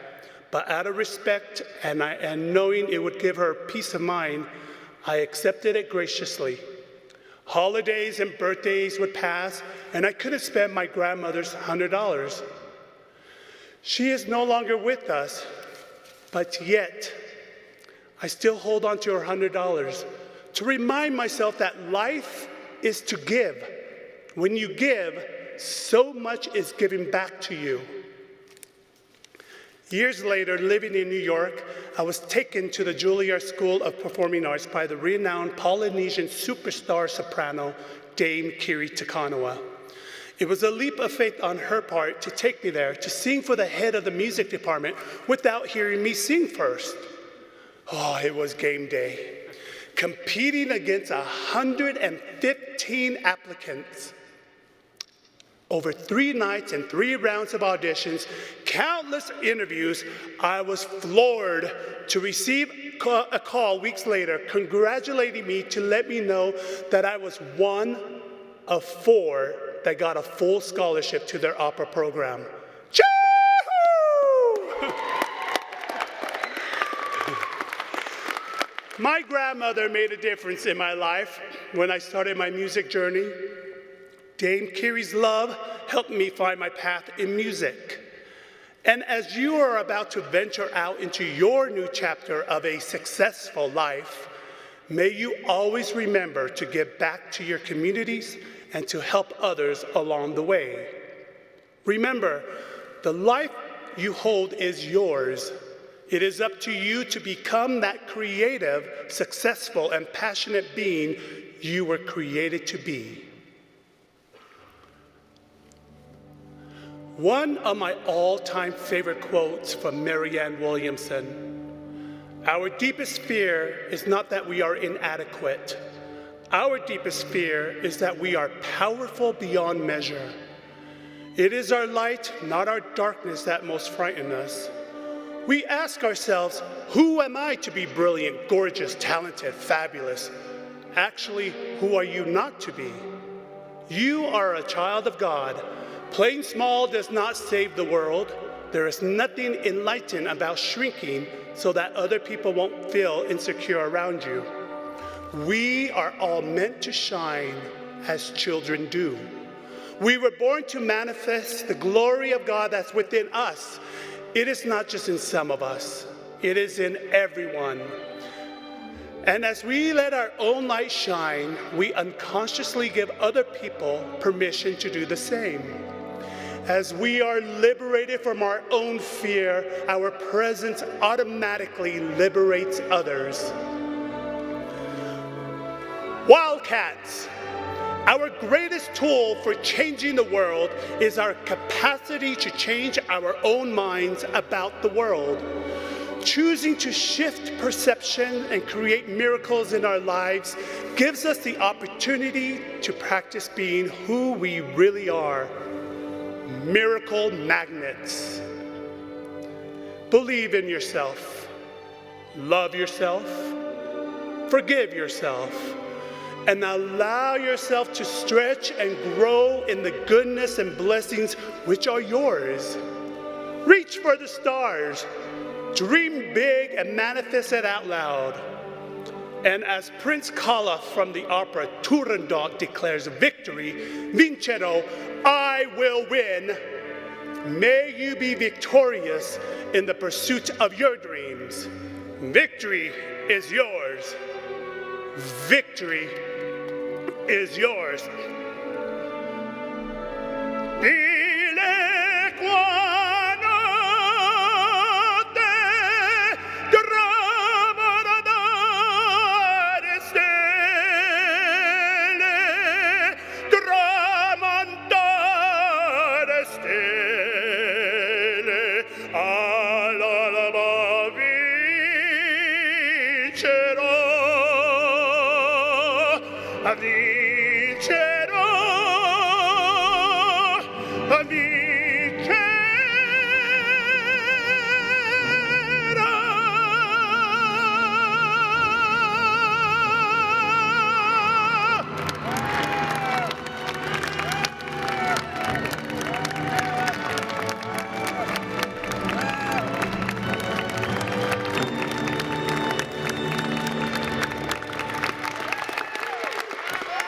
but out of respect and knowing it would give her peace of mind, I accepted it graciously. Holidays and birthdays would pass, and I couldn't spend my grandmother's $100. She is no longer with us, but yet I still hold on to her $100 to remind myself that life is to give. When you give, so much is given back to you. Years later, living in New York, I was taken to the Juilliard School of Performing Arts by the renowned Polynesian superstar soprano, Dame Kiri Takanawa. It was a leap of faith on her part to take me there to sing for the head of the music department without hearing me sing first. Oh, it was game day. Competing against 115 applicants. Over 3 nights and 3 rounds of auditions, countless interviews, I was floored to receive a call weeks later congratulating me to let me know that I was one of 4 that got a full scholarship to their opera program. Choo-hoo! My grandmother made a difference in my life when I started my music journey. Dame Kiri's love helped me find my path in music. And as you are about to venture out into your new chapter of a successful life, may you always remember to give back to your communities and to help others along the way. Remember, the life you hold is yours. It is up to you to become that creative, successful, and passionate being you were created to be. One of my all-time favorite quotes from Marianne Williamson: "Our deepest fear is not that we are inadequate. Our deepest fear is that we are powerful beyond measure. It is our light, not our darkness, that most frighten us. We ask ourselves, who am I to be brilliant, gorgeous, talented, fabulous? Actually, who are you not to be? You are a child of God. Playing small does not save the world. There is nothing enlightened about shrinking so that other people won't feel insecure around you. We are all meant to shine as children do. We were born to manifest the glory of God that's within us. It is not just in some of us, it is in everyone. And as we let our own light shine, we unconsciously give other people permission to do the same. As we are liberated from our own fear, our presence automatically liberates others. Wildcats, our greatest tool for changing the world is our capacity to change our own minds about the world. Choosing to shift perception and create miracles in our lives gives us the opportunity to practice being who we really are. Miracle magnets. Believe in yourself. Love yourself. Forgive yourself. And allow yourself to stretch and grow in the goodness and blessings which are yours. Reach for the stars. Dream big and manifest it out loud. And as Prince Kala from the opera Turandot declares victory, Vincero, I will win. May you be victorious in the pursuit of your dreams. Victory is yours. Victory is yours.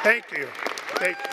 Thank you. Thank you.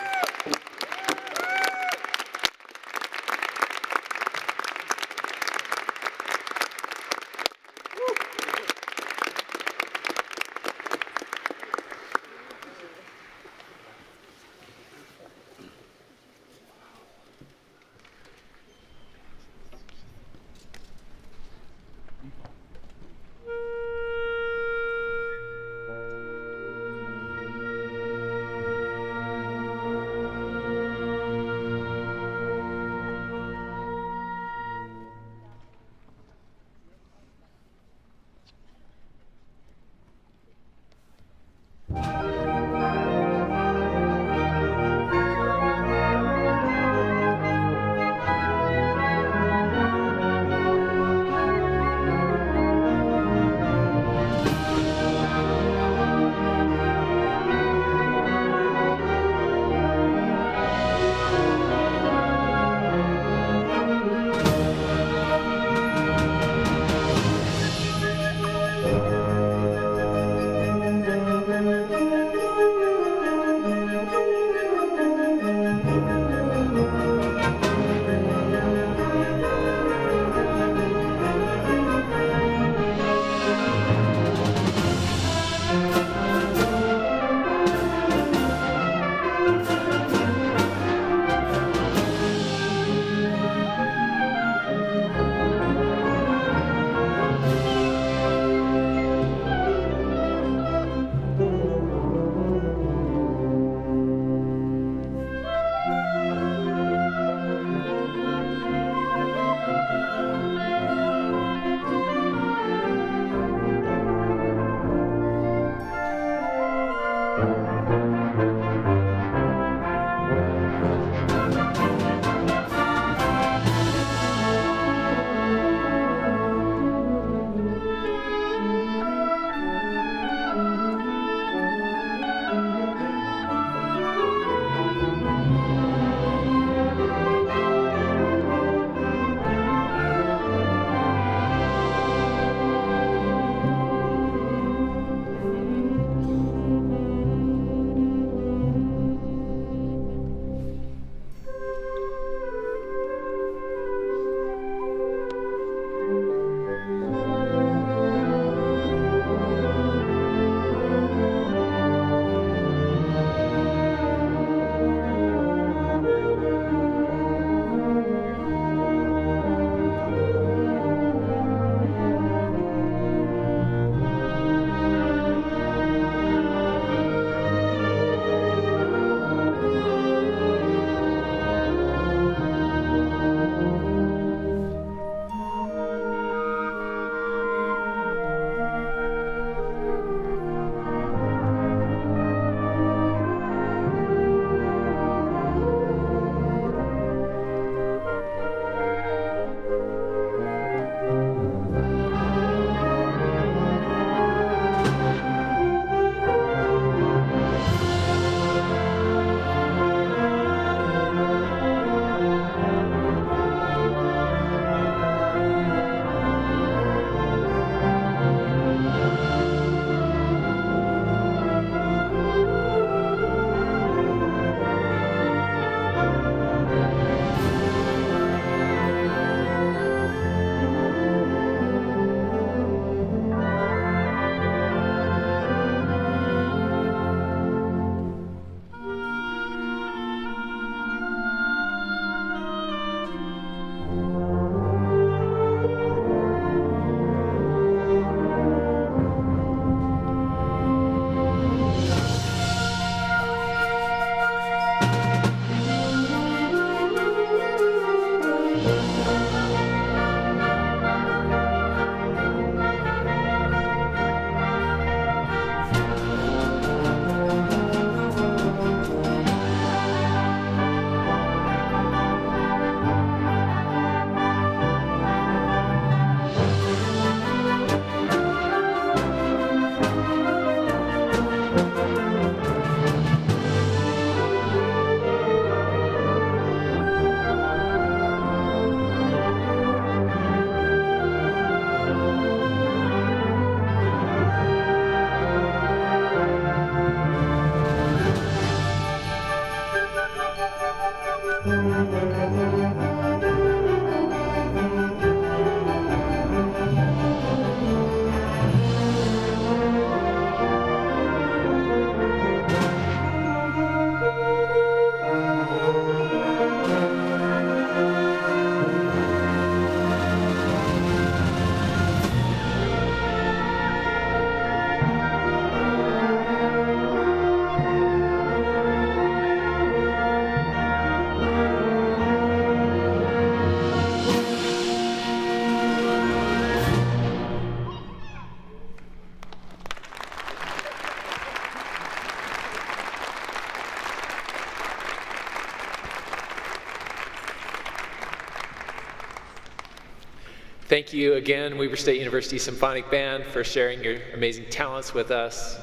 Thank you again, Weber State University Symphonic Band, for sharing your amazing talents with us.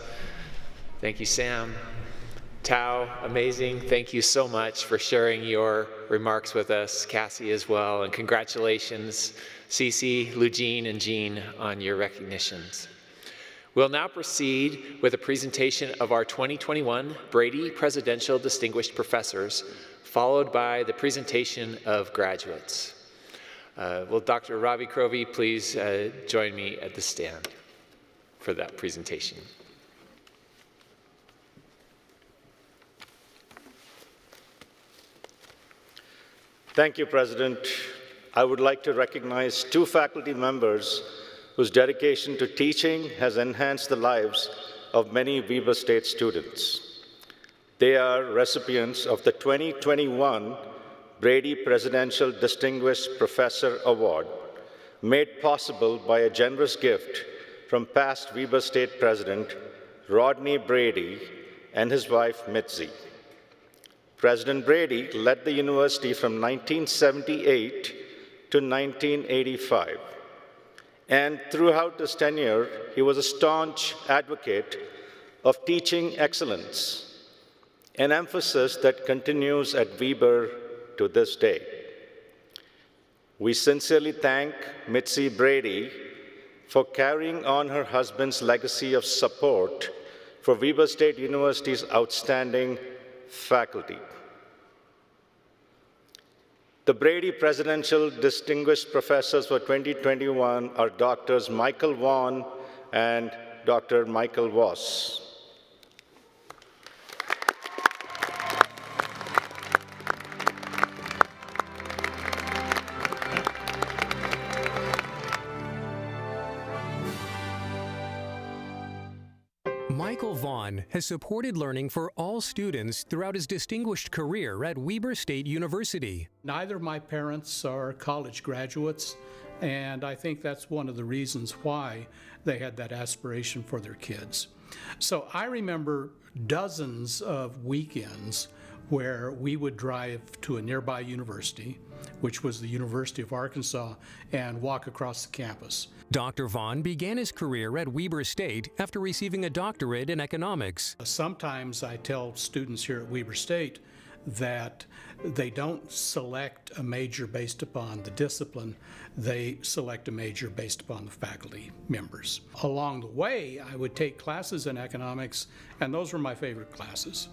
Thank you, Sam. Tao, amazing. Thank you so much for sharing your remarks with us. Cassie as well, and congratulations, Cece, Lugene, and Jean on your recognitions. We'll now proceed with a presentation of our 2021 Brady Presidential Distinguished Professors, followed by the presentation of graduates. Will Dr. Ravi Crovey please join me at the stand for that presentation? Thank you, President. I would like to recognize two faculty members whose dedication to teaching has enhanced the lives of many Weber State students. They are recipients of the 2021 Brady Presidential Distinguished Professor Award, made possible by a generous gift from past Weber State President Rodney Brady and his wife Mitzi. President Brady led the university from 1978 to 1985. And throughout his tenure, he was a staunch advocate of teaching excellence, an emphasis that continues at Weber to this day. We sincerely thank Mitzi Brady for carrying on her husband's legacy of support for Weber State University's outstanding faculty. The Brady Presidential Distinguished Professors for 2021 are Drs. Michael Vaughn and Dr. Michael Voss. Michael Vaughn has supported learning for all students throughout his distinguished career at Weber State University. Neither of my parents are college graduates, and I think that's one of the reasons why they had that aspiration for their kids. So I remember dozens of weekends where we would drive to a nearby university, which was the University of Arkansas, and walk across the campus. Dr. Vaughn began his career at Weber State after receiving a doctorate in economics. Sometimes I tell students here at Weber State that they don't select a major based upon the discipline, they select a major based upon the faculty members. Along the way, I would take classes in economics, and those were my favorite classes.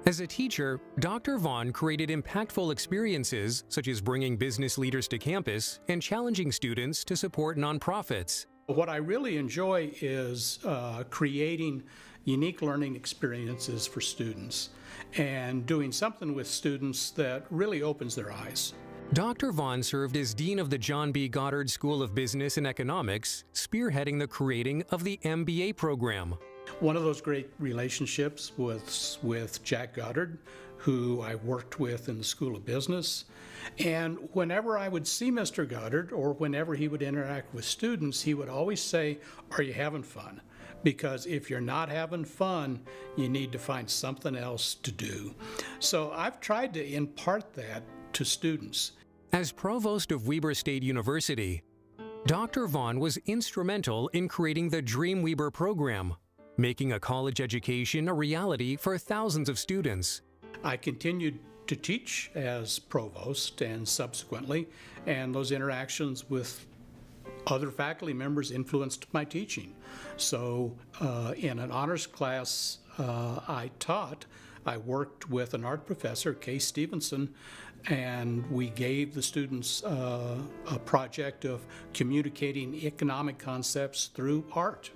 As a teacher, Dr. Vaughn created impactful experiences such as bringing business leaders to campus and challenging students to support nonprofits. What I really enjoy is creating unique learning experiences for students and doing something with students that really opens their eyes. Dr. Vaughn served as Dean of the John B. Goddard School of Business and Economics, spearheading the creating of the MBA program. One of those great relationships with Jack Goddard, who I worked with in the School of Business. And whenever I would see Mr. Goddard, or whenever he would interact with students, he would always say, "Are you having fun?" Because if you're not having fun, you need to find something else to do. So I've tried to impart that to students. As provost of Weber State University, Dr. Vaughn was instrumental in creating the Dreamweaver program, making a college education a reality for thousands of students. I continued to teach as provost and subsequently, and those interactions with other faculty members influenced my teaching. So in an honors class I taught, I worked with an art professor, Kay Stevenson, and we gave the students a project of communicating economic concepts through art.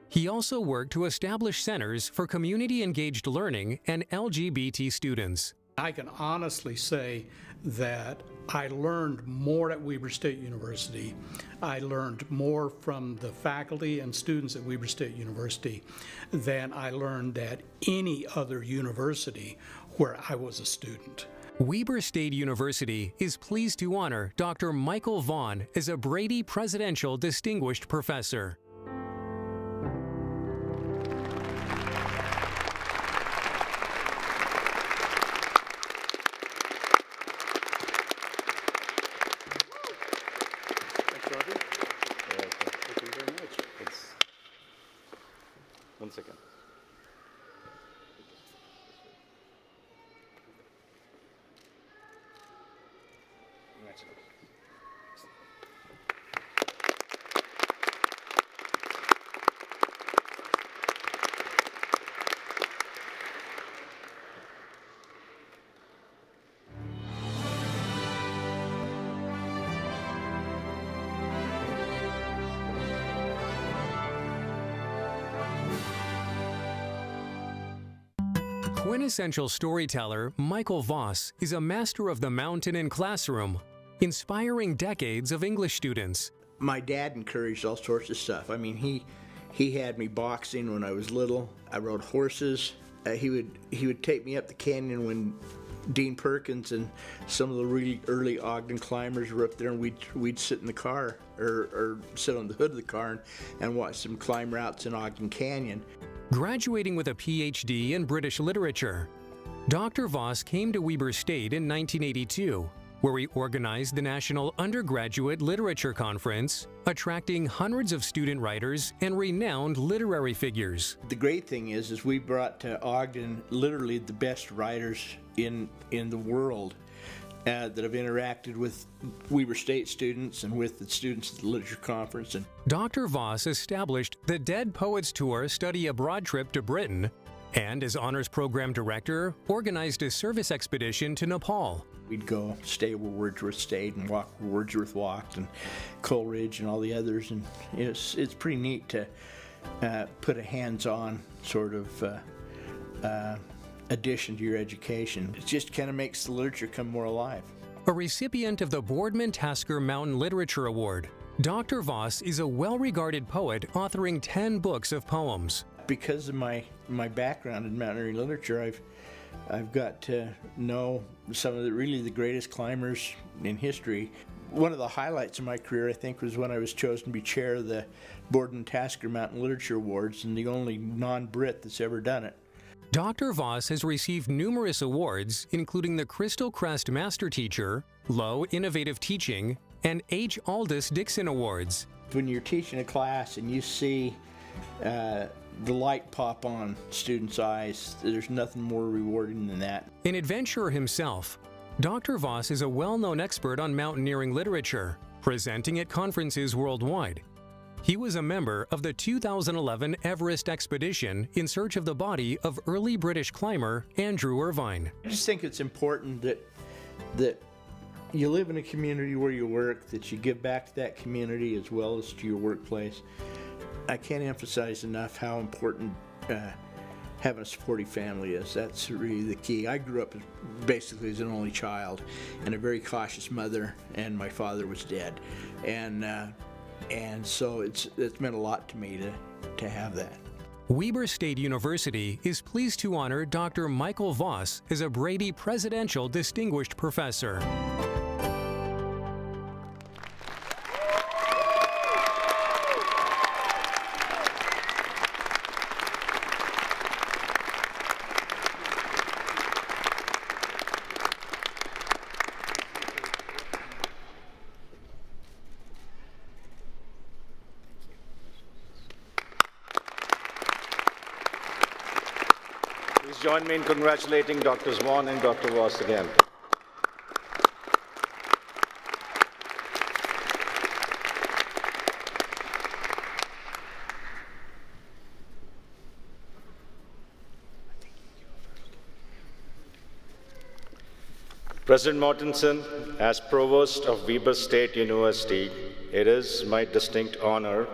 He also worked to establish centers for community-engaged learning and LGBT students. I can honestly say that I learned more at Weber State University. I learned more from the faculty and students at Weber State University than I learned at any other university where I was a student. Weber State University is pleased to honor Dr. Michael Vaughn as a Brady Presidential Distinguished Professor. One second. Quintessential storyteller Michael Voss is a master of the mountain and classroom, inspiring decades of English students. My dad encouraged all sorts of stuff. I mean, he had me boxing when I was little. I rode horses. He would take me up the canyon when Dean Perkins and some of the really early Ogden climbers were up there, and we'd sit in the car or sit on the hood of the car and watch some climb routes in Ogden Canyon. Graduating with a PhD in British literature, Dr. Voss came to Weber State in 1982, where he organized the National Undergraduate Literature Conference, attracting hundreds of student writers and renowned literary figures. The great thing is we brought to Ogden literally the best writers in the world that have interacted with Weber State students and with the students at the Literature Conference. And Dr. Voss established the Dead Poets Tour study abroad trip to Britain, and as honors program director, organized a service expedition to Nepal. We'd go stay where Wordsworth stayed and walk where Wordsworth walked, and Coleridge and all the others, and it's pretty neat to put a hands-on sort of addition to your education. It just kind of makes the literature come more alive. A recipient of the Boardman-Tasker Mountain Literature Award, Dr. Voss is a well-regarded poet authoring 10 books of poems. Because of my background in mountaineering literature, I've got to know some of the greatest climbers in history. One of the highlights of my career, I think, was when I was chosen to be chair of the Boardman-Tasker Mountain Literature Awards, and the only non-Brit that's ever done it. Dr. Voss has received numerous awards, including the Crystal Crest Master Teacher, Lowe Innovative Teaching, and H. Aldous Dixon Awards. When you're teaching a class and you see the light pop on students' eyes, there's nothing more rewarding than that. An adventurer himself, Dr. Voss is a well-known expert on mountaineering literature, presenting at conferences worldwide. He was a member of the 2011 Everest expedition in search of the body of early British climber Andrew Irvine. I just think it's important that you live in a community where you work, that you give back to that community as well as to your workplace. I can't emphasize enough how important having a supportive family is. That's really the key. I grew up basically as an only child and a very cautious mother, and my father was dead. And so it's meant a lot to me to have that. Weber State University is pleased to honor Dr. Michael Voss as a Brady Presidential Distinguished Professor. Please join me in congratulating Drs. Vaughn and Dr. Voss again. President Mortensen, as Provost of Weber State University, it is my distinct honor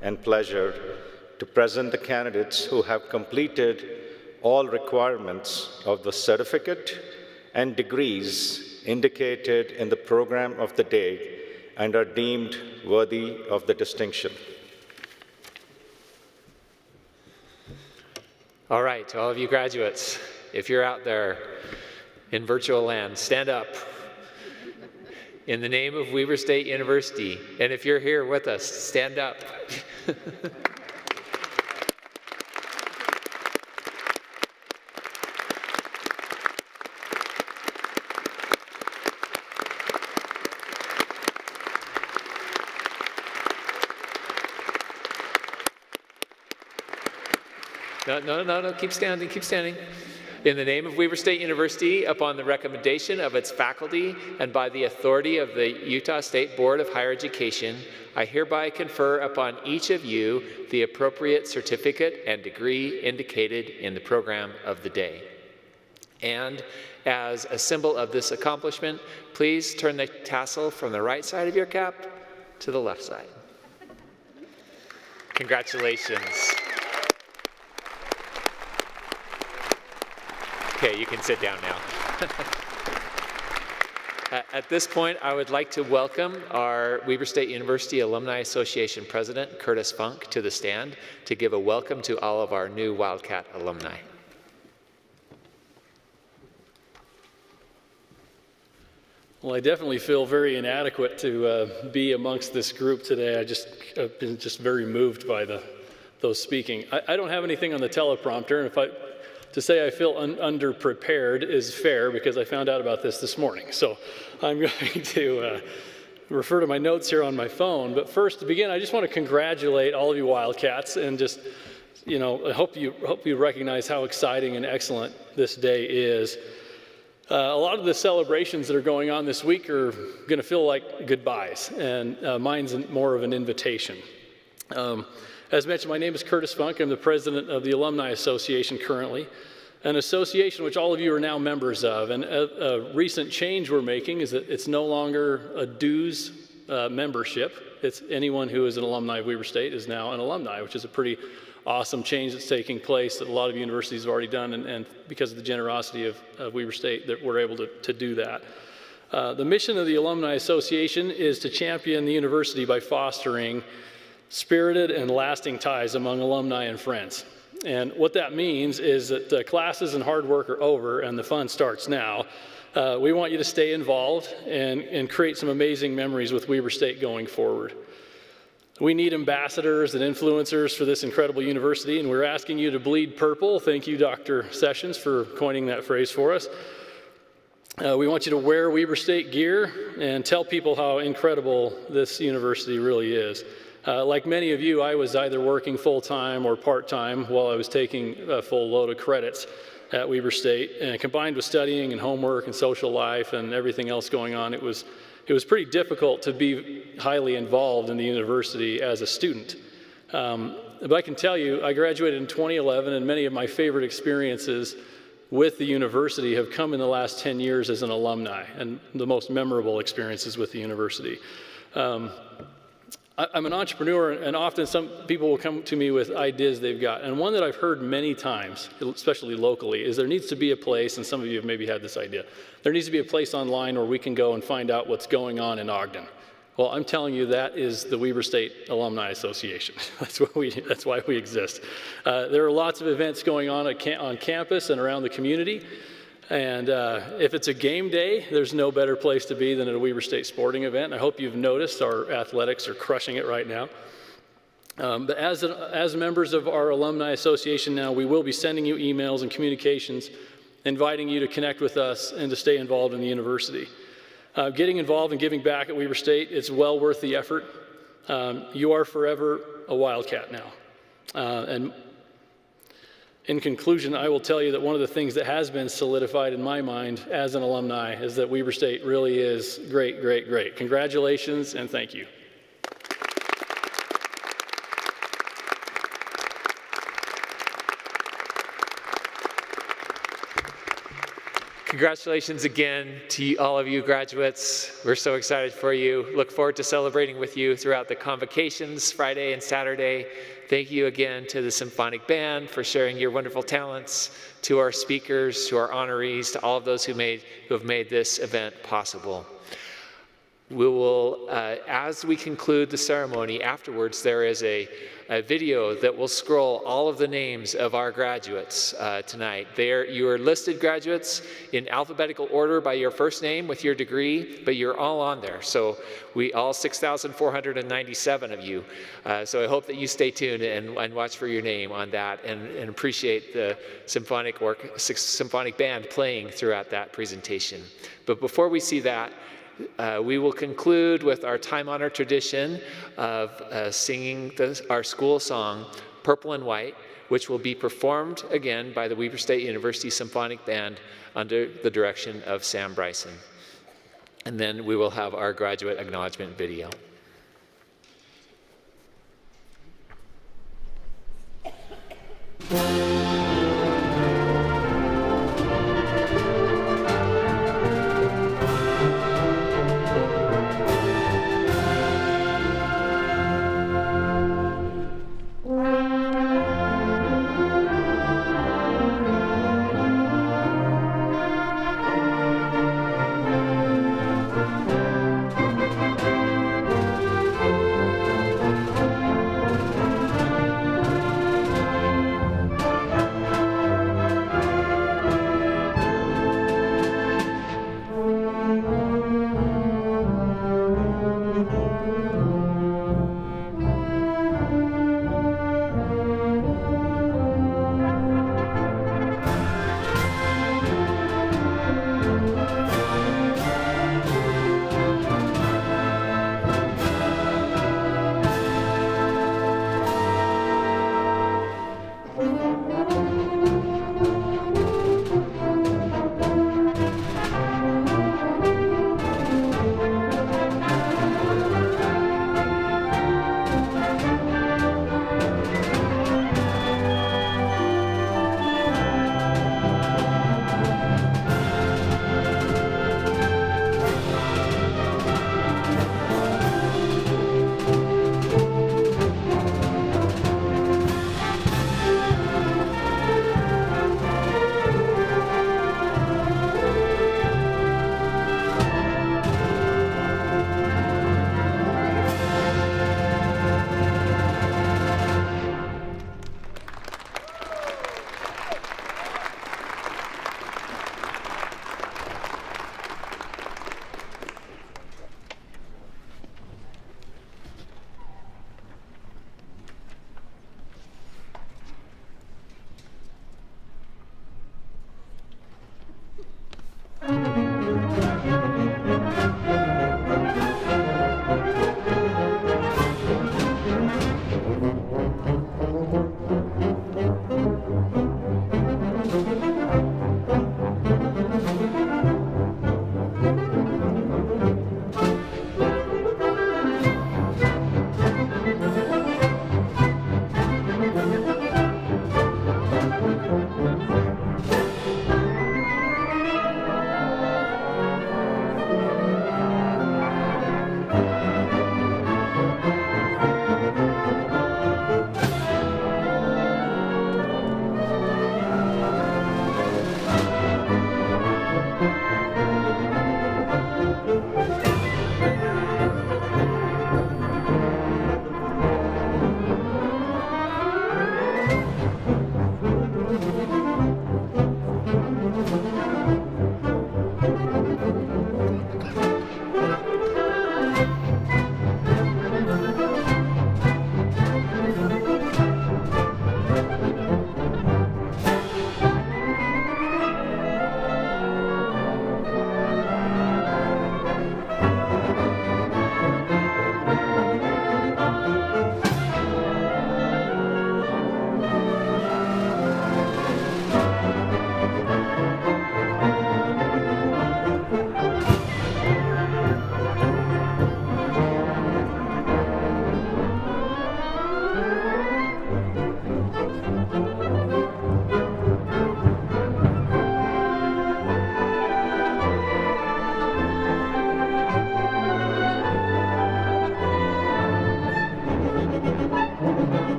and pleasure to present the candidates who have completed all requirements of the certificate and degrees indicated in the program of the day and are deemed worthy of the distinction. All right, to all of you graduates, if you're out there in virtual land, stand up in the name of Weber State University. And if you're here with us, stand up. No, keep standing, keep standing. In the name of Weber State University, upon the recommendation of its faculty and by the authority of the Utah State Board of Higher Education, I hereby confer upon each of you the appropriate certificate and degree indicated in the program of the day. And as a symbol of this accomplishment, please turn the tassel from the right side of your cap to the left side. Congratulations. Okay, you can sit down now. At this point, I would like to welcome our Weber State University Alumni Association President, Curtis Funk, to the stand to give a welcome to all of our new Wildcat alumni. Well, I definitely feel very inadequate to be amongst this group today. I've been just very moved by those speaking. I don't have anything on the teleprompter, and to say I feel underprepared is fair because I found out about this morning. So I'm going to refer to my notes here on my phone. But first, to begin, I just want to congratulate all of you Wildcats and just, I hope you recognize how exciting and excellent this day is. A lot of the celebrations that are going on this week are going to feel like goodbyes, and mine's more of an invitation. As mentioned, my name is Curtis Funk. I'm the president of the Alumni Association currently, an association which all of you are now members of. And a recent change we're making is that it's no longer a dues membership. It's anyone who is an alumni of Weber State is now an alumni, which is a pretty awesome change that's taking place that a lot of universities have already done, and because of the generosity of Weber State that we're able to do that. The mission of the Alumni Association is to champion the university by fostering spirited and lasting ties among alumni and friends. And what that means is that classes and hard work are over and the fun starts now. We want you to stay involved and create some amazing memories with Weber State going forward. We need ambassadors and influencers for this incredible university, and we're asking you to bleed purple. Thank you, Dr. Sessions, for coining that phrase for us. We want you to wear Weber State gear and tell people how incredible this university really is. Like many of you, I was either working full-time or part-time while I was taking a full load of credits at Weber State, and combined with studying and homework and social life and everything else going on, it was pretty difficult to be highly involved in the university as a student. But I can tell you, I graduated in 2011, and many of my favorite experiences with the university have come in the last 10 years as an alumni, and the most memorable experiences with the university. I'm an entrepreneur, and often some people will come to me with ideas they've got. And one that I've heard many times, especially locally, is there needs to be a place, and some of you have maybe had this idea, there needs to be a place online where we can go and find out what's going on in Ogden. Well, I'm telling you, that is the Weber State Alumni Association. That's why we exist. There are lots of events going on campus and around the community. And if it's a game day, there's no better place to be than at a Weber State sporting event. I hope you've noticed our athletics are crushing it right now. But as members of our Alumni Association now, we will be sending you emails and communications inviting you to connect with us and to stay involved in the university. Getting involved and giving back at Weber State is well worth the effort. You are forever a Wildcat now. And in conclusion, I will tell you that one of the things that has been solidified in my mind as an alumni is that Weber State really is great, great, great. Congratulations and thank you. Congratulations again to all of you graduates. We're so excited for you. Look forward to celebrating with you throughout the convocations Friday and Saturday. Thank you again to the Symphonic Band for sharing your wonderful talents, to our speakers, to our honorees, to all of those who have made this event possible. We will, as we conclude the ceremony, afterwards there is a video that will scroll all of the names of our graduates tonight. You are listed graduates in alphabetical order by your first name with your degree, but you're all on there. So all 6,497 of you. So I hope that you stay tuned and watch for your name on that and appreciate the symphonic band playing throughout that presentation. But before we see that, we will conclude with our time-honored tradition of singing our school song, Purple and White, which will be performed again by the Weber State University Symphonic Band under the direction of Sam Bryson. And then we will have our graduate acknowledgement video.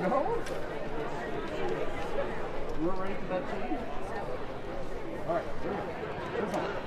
hold? We're ready for that change? All right, here's on.